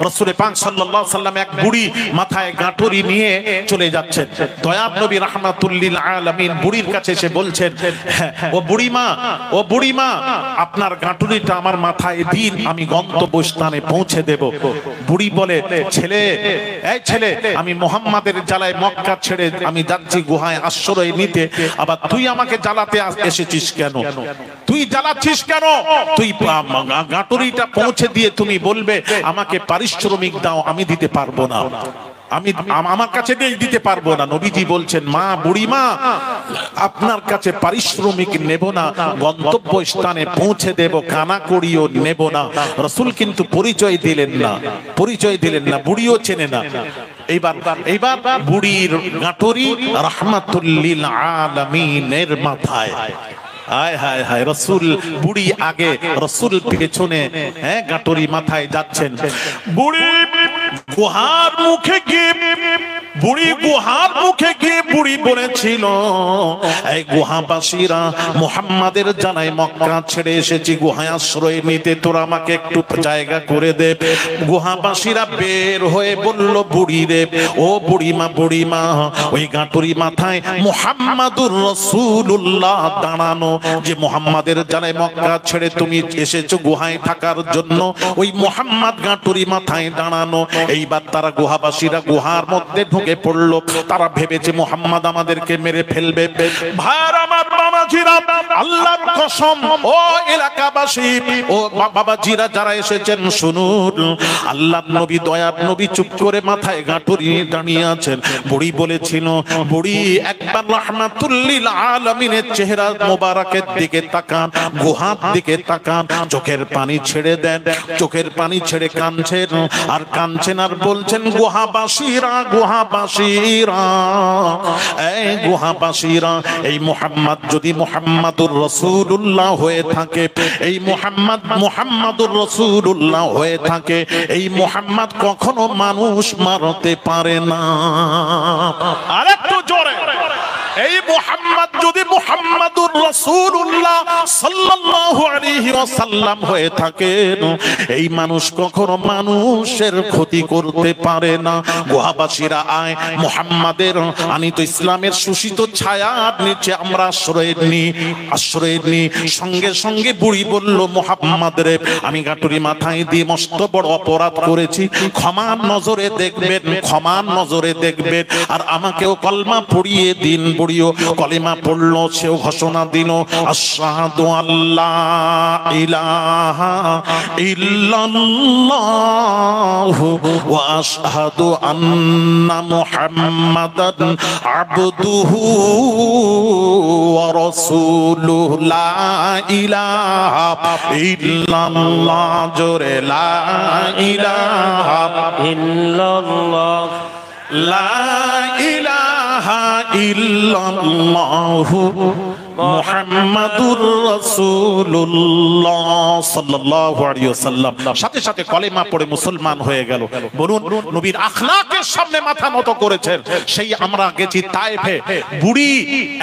রাসূল পাক সাল্লাল্লাহু আলাইহি সাল্লাম এক বুড়ি মাথায় গাঁটুরি নিয়ে চলে যাচ্ছেন। দয়ার নবী রাহমাতুল লিল আলামিন বুড়ির কাছে এসে বলছেন, ও বুড়িমা, ও বুড়িমা, আপনার গাঁটুরিটা আমার মাথায় দিন, আমি গন্তব্যস্থানে পৌঁছে দেব। বুড়ি বলে, ছেলে, এই ছেলে, আমি মুহাম্মাদের জ্বালায় মক্কা ছেড়ে আমি যাচ্ছি গুহায় আশ্রয় নিতে, আবার তুই আমাকে জ্বালাতে এসেছিস কেন? তুই জ্বালাচ্ছিস কেন? তুই গাঁটুরিটা পৌঁছে দিয়ে তুমি বলবে আমাকে পারিশ্রমিক দাও, আমি দিতে পারবো না, আমি আমার কাছে দিতে পারবো না। নবীজি বলছেন, মা, বুড়িমা, আপনার কাছে পারিশ্রমিক নেব না, গন্তব্য স্থানে পৌঁছে দেব, কানা করিও নেব না। রাসূল কিন্তু পরিচয় দিলেন না, পরিচয় দিলেন না, বুড়িও চেনে না। এইবার বুড়ির গাঁটুরি রাহমাতুল লিল আলামিনের মাথায়। হায় হায় হায়, রাসূল বুড়ি আগে, রাসূল পেছনে, গাঁটুরি মাথায় যাচ্ছেন। বুড়ি গুহার মুখে গিয়ে, বুড়ি গুহার মুখে গিয়ে বুড়ি বলেছিল, এই গুহাবাসীরা মুহাম্মাদের জানায় মক্কা ছেড়ে এসেছি গুহায় আশ্রয় নিতে, তোরা আমাকে একটু জায়গা করে দে। গুহাবাসীরা বের হয়ে বলল, বুড়ি রে, ও বুড়িমা, বুড়িমা, ওই গাঁটুরি মাথায় মুহাম্মাদুর রাসূলুল্লাহ দাঁড়ানো, যে মুহাম্মাদের জানায় মক্কা ছেড়ে তুমি এসেছো গুহায় থাকার জন্য, ওই মুহাম্মাদ গাঁটুরি মাথায় দাঁড়ানো। এইবার তারা গুহাবাসীরা গুহার মধ্যে ঢুকে পড়লো, তারা ভেবেছে মুহাম্মাদ আমাদেরকে মেরে ফেলবে। ভাইরা আমার, বাবাজিরা, আল্লাহর কসম, ও এলাকাবাসী, ও বাবাজিরা যারা এসেছেন শুনুন, আল্লাহর নবী, দয়ার নবী চুপ করে মাথায় গাঁটুরি দাঁড়িয়ে আছেন। বুড়ি বলেছিল, বুড়ি একবার রাহমাতুল লিল আলামিনের চেহারা মোবারকের দিকে তাকান, গুহার দিকে তাকান, চোখের পানি ছেড়ে দেন, চোখের পানি ছেড়ে কাঁদছেন আর কাঁদছেন আর বলছেন, গুহাবাসীরা, গুহাবাসীরা, এই গুহাবাসীরা, এই মুহাম্মদ যদি মুহাম্মাদুর রাসূলুল্লাহ হয়ে থাকে, এই মুহাম্মাদুর রাসূলুল্লাহ হয়ে থাকে, এই মুহাম্মদ কখনো মানুষ মারতে পারে না। আরেকটু জোরে, এই মুহাম্মদ যদি মুহাম্মাদুর রাসূলুল্লাহ সাল্লাল্লাহু আলাইহি ওয়াসাল্লাম হয়ে থাকেন, এই মানুষ কখনো মানুষের ক্ষতি করতে পারে না। গোহাবাসীরা আয় মুহাম্মাদের আনিত ইসলামের সুশীত ছায়ার নিচে আমরা আশ্রয় নিই। সঙ্গে সঙ্গে বুড়ি বলল, মুহাম্মদ রে, আমি গাটুরি মাথায় দিয়ে মস্ত বড় অপরাধ করেছি, ক্ষমার নজরে দেখবেন, ক্ষমার নজরে দেখবেন, আর আমাকেও কলমা পড়িয়ে দিন। বুড়িও কলিমা পড়লো, সেও ঘোষণা দিল, আশহাদু আল্লাহ ইলাহা ইল্লাল্লাহু ওয়া আশহাদু আন্না মুহাম্মাদান আবদুহু ওয়া রাসূলুহু, লা ইলাহা ইল্লাল্লাহ, জোরে লা ইলাহা ইল্লাল্লাহ, লা ইলাহা ইল্লাল্লাহু মুহাম্মাদুর রাসূলুল্লাহ সাল্লাল্লাহু আলাইহি ওয়াসাল্লাম সাথে সাথে কলেমা পড়ে মুসলমান হয়ে গেল। বলুন, নবীর আখলাকের সামনে মাথা নত করেছেন। সেই আমরা গেছি তায়েফে,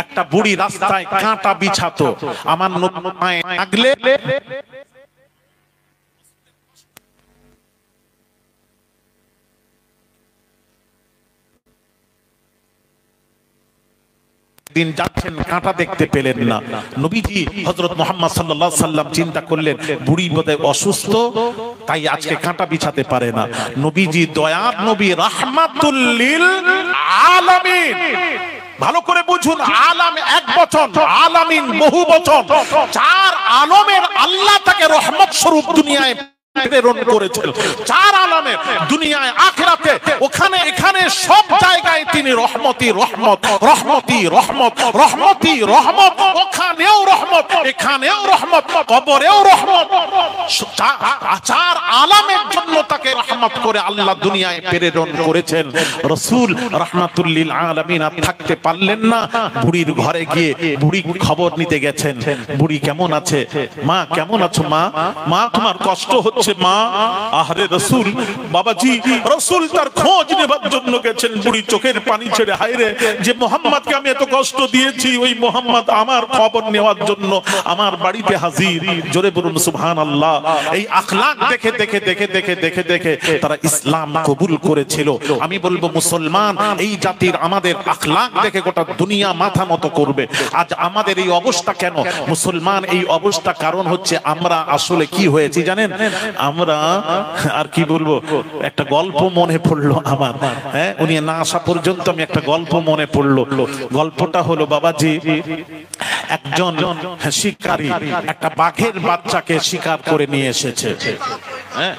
একটা বুড়ি রাস্তায় কাঁটা বিছাতো, আমার নবী আগলে দিন যাচ্ছেন, কাঁটা দেখতে পেলেন না। নবীজি হযরত মুহাম্মদ সাল্লাল্লাহু আলাইহি সাল্লাম চিন্তা করলেন, বুড়ি বোধহয় অসুস্থ, তাই আজকে কাঁটা বিছাতে পারে না। নবীজি দয়ার নবী, রাহমাতুল লিল আলামিন, ভালো করে বুঝুন, আলাম এক বচন, আলামিন বহু বচন, চার আলমের আল্লাহ তাকে রহমত স্বরূপ দুনিয়ায় প্রেরণ করেছেন। চার আলমের, দুনিয়ায় আখিরাতে, ওখানে এখানে সব জায়গায় তিনি রহমতি রহমত, রহমতি রহমত, রহমতি রহমত, ওখানেও রহমত, এখানেও রহমত, কবরেও রহমত। চার আলমের জন্য তাকে রহমত করে আল্লাহ দুনিয়ায় প্রেরণ করেছেন। রাসূল রাহমাতুল লিল আলামিন আর থাকতে পারলেন না, বুড়ির ঘরে গিয়ে বুড়ি খবর নিতে গেছেন, বুড়ি কেমন আছে, মা কেমন আছো, মা তোমার কষ্ট হচ্ছে মা। আহারে রাসূল, বাবাজি রাসূল তার খোঁজ নেবার জন্য গেছেন, বুড়ি চোখের পানি ছেড়ে, হায়রে, যে মুহাম্মদকে আমি এত কষ্ট দিয়েছি, ওই মুহাম্মদ আমার খবর নেওয়ার জন্য আমার বাড়িতে হাজির। জোরে বলুন সুবহানাল্লাহ। এই আখলাক দেখে দেখে দেখে দেখে দেখে দেখে তারা ইসলাম কবুল করেছিল। আমি বলবো মুসলমান, এই জাতির আমাদের আখলাক দেখে গোটা দুনিয়া মাথা নত করবে। আজ আমাদের এই অবস্থা কেন মুসলমান? এই অবস্থা কারণ হচ্ছে আমরা আসলে কি হয়েছি জানেন? আমরা আর কি বলবো, একটা গল্প মনে পড়লো আমার, হ্যাঁ, উনি না আসা পর্যন্ত আমি একটা গল্প মনে পড়লো। গল্পটা হলো, বাবাজি একজন শিকারী একটা বাঘের বাচ্চাকে শিকার করে নিয়ে এসেছে, হ্যাঁ,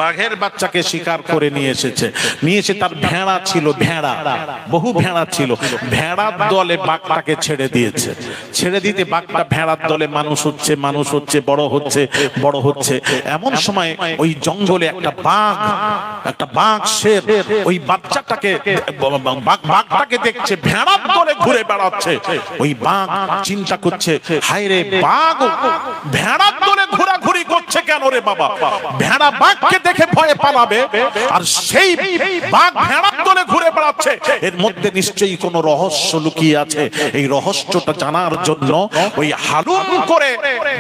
বাঘের বাচ্চাকে শিকার করে নিয়ে এসেছে। নিয়ে এসে তার ভেড়া ছিল, ভেড়া, বহু ভেড়া ছিল, ভেড়ার দলে বাঘটাকে ছেড়ে দিয়েছে। ছেড়ে দিতে বাঘটা ভেড়ার দলে মানুষ হচ্ছে, মানুষ হচ্ছে, বড় হচ্ছে, বড় হচ্ছে। এমন সময় ওই জঙ্গলে একটা বাঘ শের ওই বাচ্চাটাকে, বাঘটাকে দেখছে, ভেড়ার দলে ঘুরে বেড়াচ্ছে। ওই বাঘ চিন্তা করছে, হায় রে, বাঘ ভেড়ার দলে ঘোরাঘুরি করছে কেন রে বাবা? ভেড়া বাঘকে দেখে ভয়ে পালাবে, আর সেই বাঘ ভেড়ার দলে ঘুরে বেড়াচ্ছে, এর মধ্যে নিশ্চয়ই কোনো রহস্য লুকিয়ে আছে। এই রহস্যটা জানার জন্য ওই হালুম করে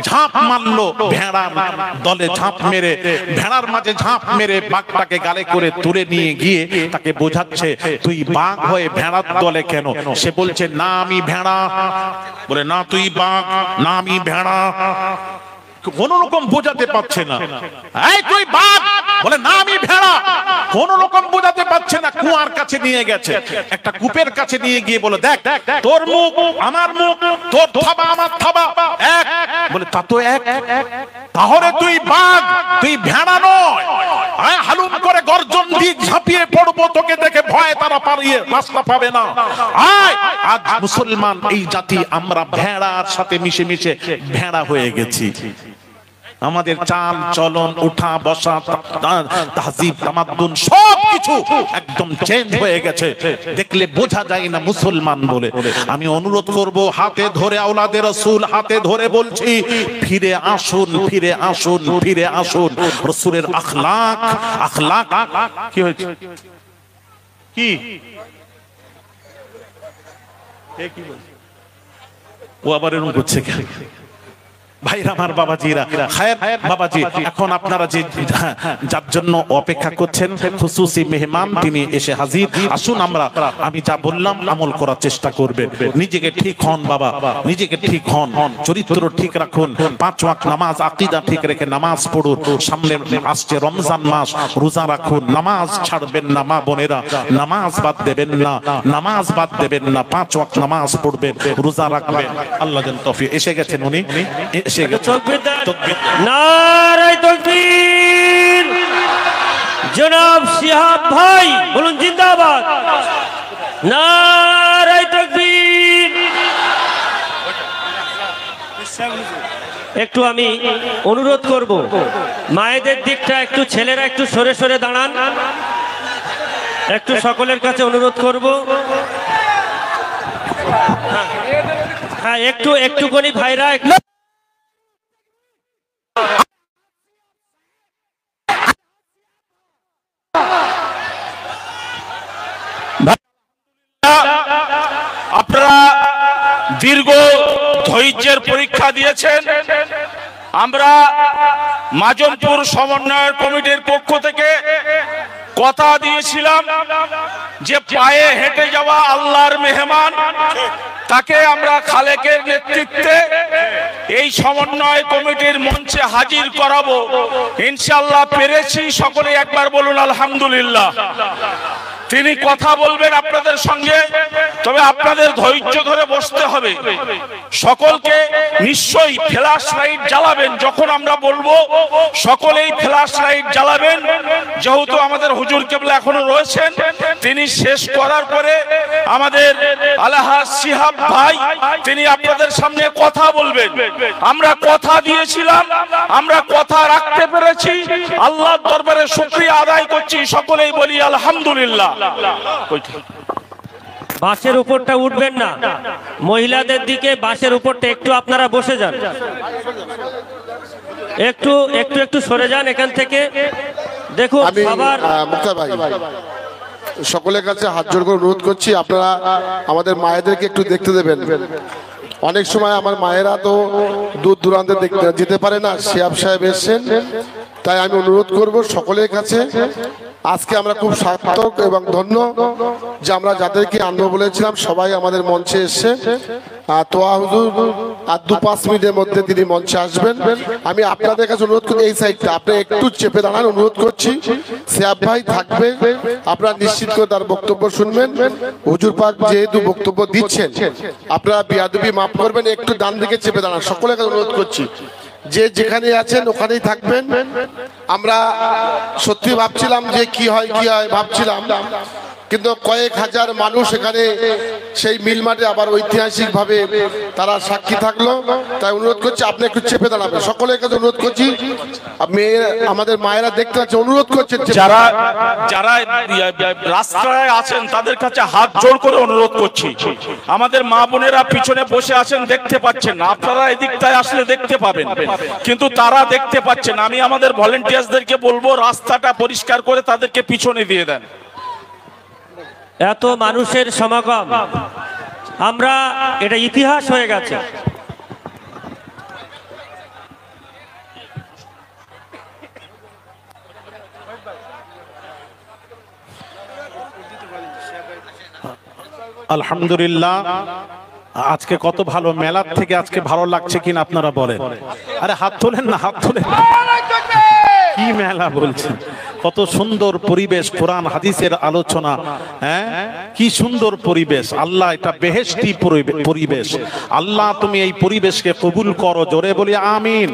ঝাঁপ মারলো, ভেড়ার দলে ঝাঁপ মেরে, ভেড়ার মাঝে ঝাঁপ মেরে বাঘটাকে গালে করে তুলে নিয়ে গিয়ে তাকে বোঝাচ্ছে, তুই বাঘ হয়ে ভেড়ার দলে কেন? সে বলছে, না আমি ভেড়া। বলে, না তুই বাঘ, না আমি ভেড়া। কোন রকম বোঝাতে পারছে না। এই তুই বাঘ, বলে না আমি ভেড়া। কোন রকম বোঝাতে পারছে না। কুয়ার কাছে নিয়ে গেছে, একটা কূপের কাছে নিয়ে গিয়ে বলে, দেখ তোর মুখ আমার মুখ, তোর থাবা আমার থাবা এক। বলে, তা তো এক, তাহলে তুই বাঘ, তুই ভেড়া নয়। হালুম করে গর্জন দিয়ে ঝাঁপিয়ে পড়বো, তোকে দেখে ভয়ে তারা পালিয়ে রাস্তা পাবে না। আজ মুসলমান এই জাতি আমরা ভেড়ার সাথে মিশে মিশে ভেড়া হয়ে গেছি। আমাদের চাল চলন, উঠা বসা, তাহজিব তামাদ্দুন সব কিছু একদম চেঞ্জ হয়ে গেছে, দেখলে বোঝা যায় না মুসলমান বলে। আমি অনুরোধ করব, হাতে ধরে আওলাদে রাসূল হাতে ধরে বলছি, ফিরে আসুন, ফিরে আসুন, ফিরে আসুন। রাসূলের আখলাক, আখলাক কি হয়েছে? কি ও আবার এরকম করছে কেন? ভাইরা আমার, বাবাজিরা, খায়ের বাবাজি, এখন আপনারা যে যার জন্য অপেক্ষা করছেন, খুশুসি মেহমান, তিনি এসে হাজির। আসুন আমরা, আমি যা বললাম আমল করার চেষ্টা করবেন। নিজেকে ঠিক হন বাবা, নিজেকে ঠিক হন, চরিত্র ঠিক রাখুন, 5 ওয়াক্ত নামাজ আকীদা ঠিক রেখে নামাজ পড়ুন। সামনে আসছে রমজান মাস, রোজা রাখুন, নামাজ ছাড়বেন না মা বোনেরা, নামাজ বাদ দেবেন না, নামাজ বাদ দেবেন না, 5 ওয়াক্ত নামাজ পড়বেন, রোজা রাখবেন। আল্লাহ যেন তৌফিক। এসে গেছেন উনি, নারায়ে তাকবীর। জনাব শিহাব ভাই বলুন জিন্দাবাদ। নারায়ে তাকবীর। একটু আমি অনুরোধ করব, মায়েদের দিকটা একটু, ছেলেরা একটু সরে সরে দাঁড়ান, একটু সকলের কাছে অনুরোধ করব। হ্যাঁ, একটুখানি ভাইরা আপনারা দীর্ঘ ধৈর্যের পরীক্ষা দিয়েছেন। আমরা মাজমপুর সমন্বয় কমিটির পক্ষ থেকে কথা দিয়েছিলাম যে পায়ে হেঁটে যাওয়া আল্লাহর মেহমান, তাকে আমরা খালেকের নেতৃত্বে এই সমন্বয় কমিটির মঞ্চে হাজির করাবো। ইনশাআল্লাহ পেরেছি। সকলে একবার বলুন আলহামদুলিল্লাহ। তিনি কথা বলবেন আপনাদের সঙ্গে, তবে আপনাদের ধৈর্য ধরে বসতে হবে। সকলকে নিশ্চয়ই ফ্ল্যাশ লাইট জ্বালাবেন, যখন আমরা বলবো সকলেই ফ্ল্যাশ লাইট জ্বালাবেন। যেহেতু আমাদের হুজুর কেবলা এখনো রয়েছেন, তিনি শেষ করার পরে আমাদের আলহাজ শিহাব ভাই তিনি আপনাদের সামনে কথা বলবেন। আমরা কথা দিয়েছিলাম, আমরা কথা রাখতে পেরেছি। আল্লাহর দরবারে শুকরিয়া আদায় করছি। সকলেই বলি আলহামদুলিল্লাহ। বাসের উপরটা উঠবেন না, মহিলাদের দিকে বাসের উপরটা একটু আপনারা বসে যান, একটু একটু একটু সরে যান এখান থেকে। দেখুন সবার মুক্তা ভাই, সকলের কাছে হাত জোড় করে অনুরোধ করছি, আপনারা আমাদের মায়েদেরকে একটু দেখতে দেবেন। অনেক সময় আমার মায়েরা তো দূর দূরান্তে দেখতে যেতে পারে না, শিহাব সাহেব এসেছেন, তাই আমি অনুরোধ করব সকলের কাছে। আজকে আমরা খুব সার্থক এবং ধন্য যে আমরা যাদেরকে আনবো বলেছিলাম সবাই আমাদের মঞ্চে এসছে। তোয়া হুজুর আর 2-5 মিনিটের মধ্যে তিনি মঞ্চে আসবেন। আমি আপনাদের কাছে অনুরোধ করি, এই সাইডটা আপনি একটু চেপে দাঁড়ান, অনুরোধ করছি। শিহাব ভাই থাকবে, আপনারা নিশ্চিত করে তার বক্তব্য শুনবেন। হুজুর পাক যেহেতু বক্তব্য দিচ্ছেন, আপনারা বিয়াদবি মাফ করবেন, একটু ডান দিকে চেপে দাঁড়ান, সকলের কাছে অনুরোধ করছি। যে যেখানে আছেন ওখানেই থাকবেন। আমরা সত্যি ভাবছিলাম যে কি হয় ভাবছিলাম, কিন্তু কয়েক হাজার মানুষ এখানে সেই মিল মাঠে আবার ঐতিহাসিক ভাবে তারা সাক্ষী থাকলো। তাই অনুরোধ করছি আপনি একটু চেপে দাঁড়াবেন, সকলের কাছে অনুরোধ করছি। আমাদের মায়েরা দেখতে পাচ্ছে, অনুরোধ করছেন যারা যারা রাস্তায় আছেন তাদের কাছে হাত জোড় করে অনুরোধ করছি। আমাদের মা বোনেরা পিছনে বসে আছেন, দেখতে পাচ্ছেন না, আপনারা এদিকটায় আসলে দেখতে পাবেন, কিন্তু তারা দেখতে পাচ্ছেন। আমি আমাদের ভলেন্টিয়ার্সদেরকে বলবো রাস্তাটা পরিষ্কার করে তাদেরকে পিছনে দিয়ে দেন। এত মানুষের সমাগম, আমরা এটা ইতিহাস হয়ে গেছে। আলহামদুলিল্লাহ, আজকে কত ভালো, মেলার থেকে আজকে ভালো লাগছে কিনা আপনারা বলেন। আরে হাত তোলেন না, হাত তোলেন। কি মেলা বলছেন, কত সুন্দর পরিবেশ, কোরআন হাদিসের আলোচনা, হ্যাঁ কি সুন্দর পরিবেশ। আল্লাহ এটা বেহেশতি পরিবেশ। আল্লাহ তুমি এই পরিবেশকে কবুল করো, জোরে বলি আমিন।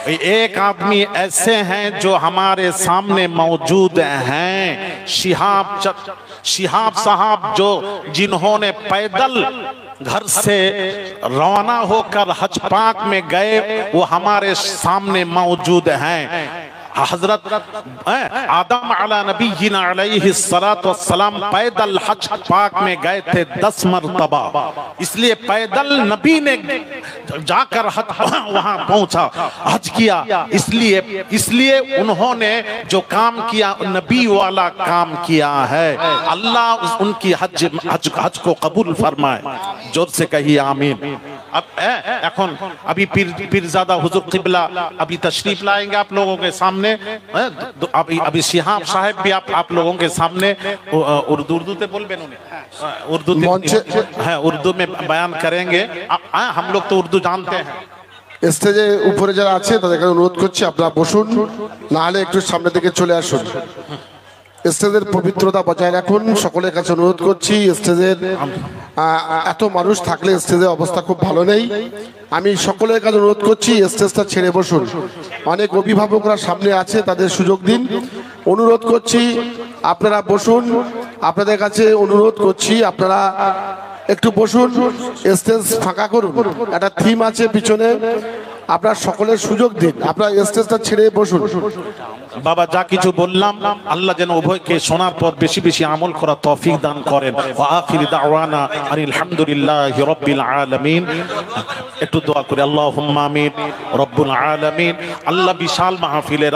एक आदमी ऐसे हैं जो हमारे सामने मौजूद हैं, शिहाब साहब जो जिन्होंने पैदल घर से रवाना होकर हज पाक में गए, वो हमारे सामने मौजूद हैं। हजरत आदम अला नबीना अलैहिस्सलातु वस्सलाम पैदल हज पाक में गए थे 10 मरतबा, इसलिए पैदल नबी ने जाकर वहां पहुंचा, हज किया, इसलिए उन्होंने जो काम किया नबी वाला काम किया है। अल्लाह उनकी हज को कबूल फरमाए। जोर से कहिए आमीन। अब এখন अभी पीरजादा हुजूर किबला अभी तशरीफ लाएंगे आप लोगों के सामने। अभी शिहाब साहब भी आप लोगों के सामने उर्दू ते बोलबेन, उर्दू है, उर्दू में बयान करेंगे। हम लोग तो उर्दू जानते हैं। স্টেজে উপরে যারা আছে তাদেরকে অনুরোধ করছি আপনারা বসুন, না হলে একটু সামনে থেকে চলে আসুন। স্টেজের পবিত্রতা বজায় রাখুন, সকলের কাছে অনুরোধ করছি। স্টেজের এত মানুষ থাকলে স্টেজের অবস্থা খুব ভালো নেই। আমি সকলের কাছে অনুরোধ করছি স্টেজটা ছেড়ে বসুন। অনেক অভিভাবকরা সামনে আছে, তাদের সুযোগ দিন। অনুরোধ করছি আপনারা বসুন, আপনাদের কাছে অনুরোধ করছি আপনারা একটু বসুন, স্টেজ ফাঁকা করুন। একটা থিম আছে পিছনে, আপনারা সকলের সুযোগ দিন, আপনারা স্টেজটা ছেড়ে বসুন। বাবা যা কিছু বললাম আল্লাহ যেন উভয়কে শোনার পর বেশি বেশি আমল করা তৌফিক দান করেন। ওয়া আখির দাওয়ানা আলহামদুলিল্লাহি রাব্বিল আলামিন। একটু দোয়া করি, আল্লাহুম্মা আমিন রব্বুল আলামিন। আল্লাহ বিশাল মাহফিলের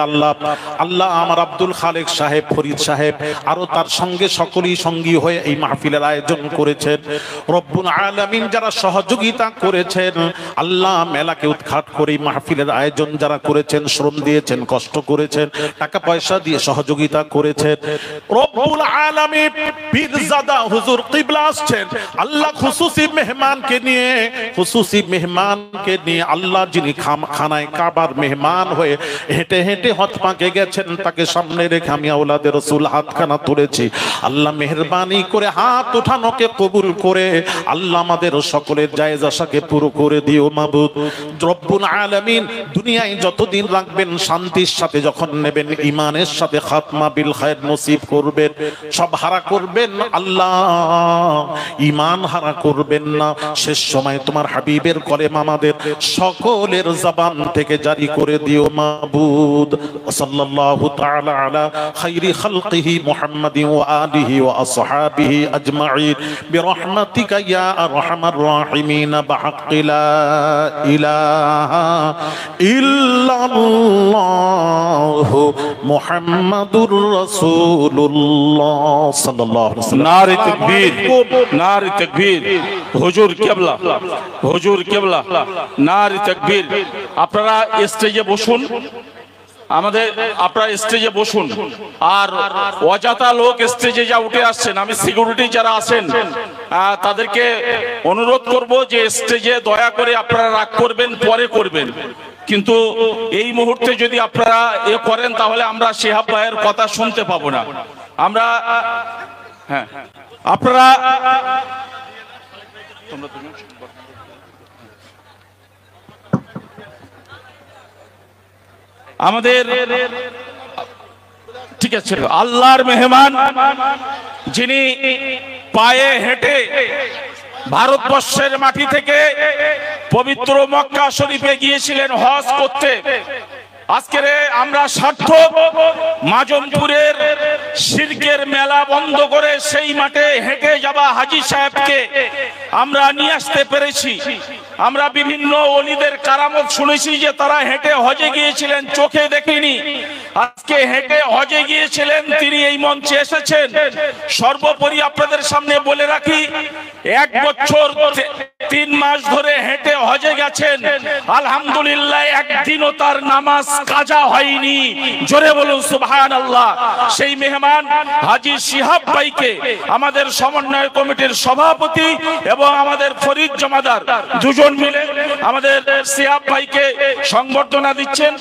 আল্লাহ আমার আব্দুল খালেক সাহেব, ফরিদ সাহেব আরো তার সঙ্গে সকলেই সঙ্গী হয়ে এই মাহফিলের আয়োজন করেছেন। রব্বুল আলামিন যারা সহযোগিতা করেছেন, আল্লাহ মেলাকে উৎখাট করে মাহফিলের আয়োজন যারা করেছেন, শ্রম দিয়েছেন, কষ্ট করেছেন, টাকা পয়সা দিয়ে সহযোগিতা করেছেন। রব্বুল আলামিন পীরজাদা হুজুর কিবলা আসছেন, আল্লাহ খুসুসি মেহমানকে নিয়ে আল্লাহ যিনি খানায় কাবার মেহমান হয়ে হেঁটে হেঁটে হজ পাকে গেছেন, তাকে সামনে রেখে আমি আওলাদে রাসূল হাতখানা তুলেছি। আল্লাহ মেহেরবানি করে হাত ওঠানোকে কবুল করে আল্লাহ আমাদের সকলের জায়েজ আশাকে পুরো করে দিও মাবুদ। রব্বুল আলামিন দুনিয়ায় যতদিন রাখবেন শান্তির সাথে যখন নেবেন, ইমানের সাথে খাতমা বিল খায়র নসিব করবেন। সব হারা করবেন আল্লাহ, ইমান হারা করবেন না। শেষ সময় তোমার হাবিবের কলেমা আমাদের সকলের জবান থেকে জারি করে দিও মাবুদ। সাল্লাল্লাহু তাআলা আলা খায়রি খালকিহি মুহাম্মাদিন ওয়া আলিহি ওয়া আসহাবিহি আজমাইন বিরহমাতিকা ইয়া আরহামার রাহিমিন বিহাক্কি লা ইলাহা ইল্লাল্লাহু মুহাম্মাদুর রাসূলুল্লাহ সাল্লাল্লাহু আলাইহি ওয়াসাল্লাম। নারে তাকবীর, নারে তাকবীর। হুজুর কিবলা, হুজুর কিবলা, নারে তাকবীর। আপনারা স্টেজে বসুন, আপনারা স্টেজে বসুন। আর অযথা লোক স্টেজে যা উঠে আসছেন, আমি সিকিউরিটি যারা আছেন তাদেরকে অনুরোধ করব যে স্টেজে দয়া করে আপনারা রাগ করবেন, পরে করবেন, কিন্তু এই মুহূর্তে যদি আপনারা করেন তাহলে আমরা শিহাব ভাইয়ের কথা শুনতে পাবো না। আমরা আপনারা আমাদের ঠিক আছে, আল্লাহর মেহমান যিনি পায়ে হেঁটে ভারতবর্ষের মাটি থেকে পবিত্র মক্কা শরীফে গিয়েছিলেন হজ করতে, আজকের আমরা সার্থক মাজমপুরের শিরকের মেলা বন্ধ করে সেই মাঠে হেঁটে যাওয়া হাজী সাহেবকে আমরা নিয়ে আসতে পেরেছি। আমরা বিভিন্ন ওলিদের কারামত শুনেছি যে তারা হেঁটে হজে গিয়েছিলেন, চোখে দেখিনি, আজকে হেঁটে হজে গিয়েছিলেন, তিনি এই মঞ্চে এসেছেন। সর্বোপরি আপনাদের সামনে বলে রাখি, 1 বছর 3 মাস ধরে হেঁটে হজে গেছেন, আলহামদুলিল্লাহ একদিনও তার নামাজ কাজা হয়নি। জোরে বলুন সুবহানাল্লাহ। সেই মেহমান হাজী শিহাব ভাইকে আমাদের সমন্বয় কমিটির সভাপতি এবং আমাদের ফরিদ জমাদার দুজন মিলে আমাদের শিহাব ভাইকে সংবর্ধনা দিচ্ছেন।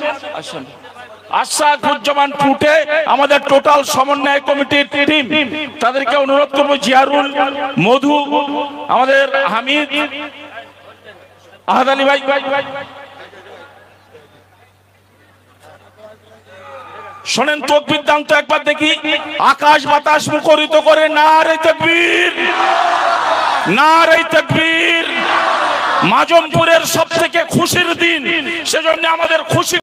আশরাফুজ্জামান পুটে আমাদের টোটাল সমন্বয় কমিটির টিম, তাদেরকে অনুরোধ করব, জিয়ারুল, মধু, আমাদের হামিদ, আহাদ আলী ভাই, শোনেন তাকবীর দান তো একবার দেখি, আকাশ বাতাস মুখরিত করে নারে তাকবীর, নারে তাকবীর। মাজমপুরের সবথেকে খুশির দিন, সেজন্য আমাদের খুশি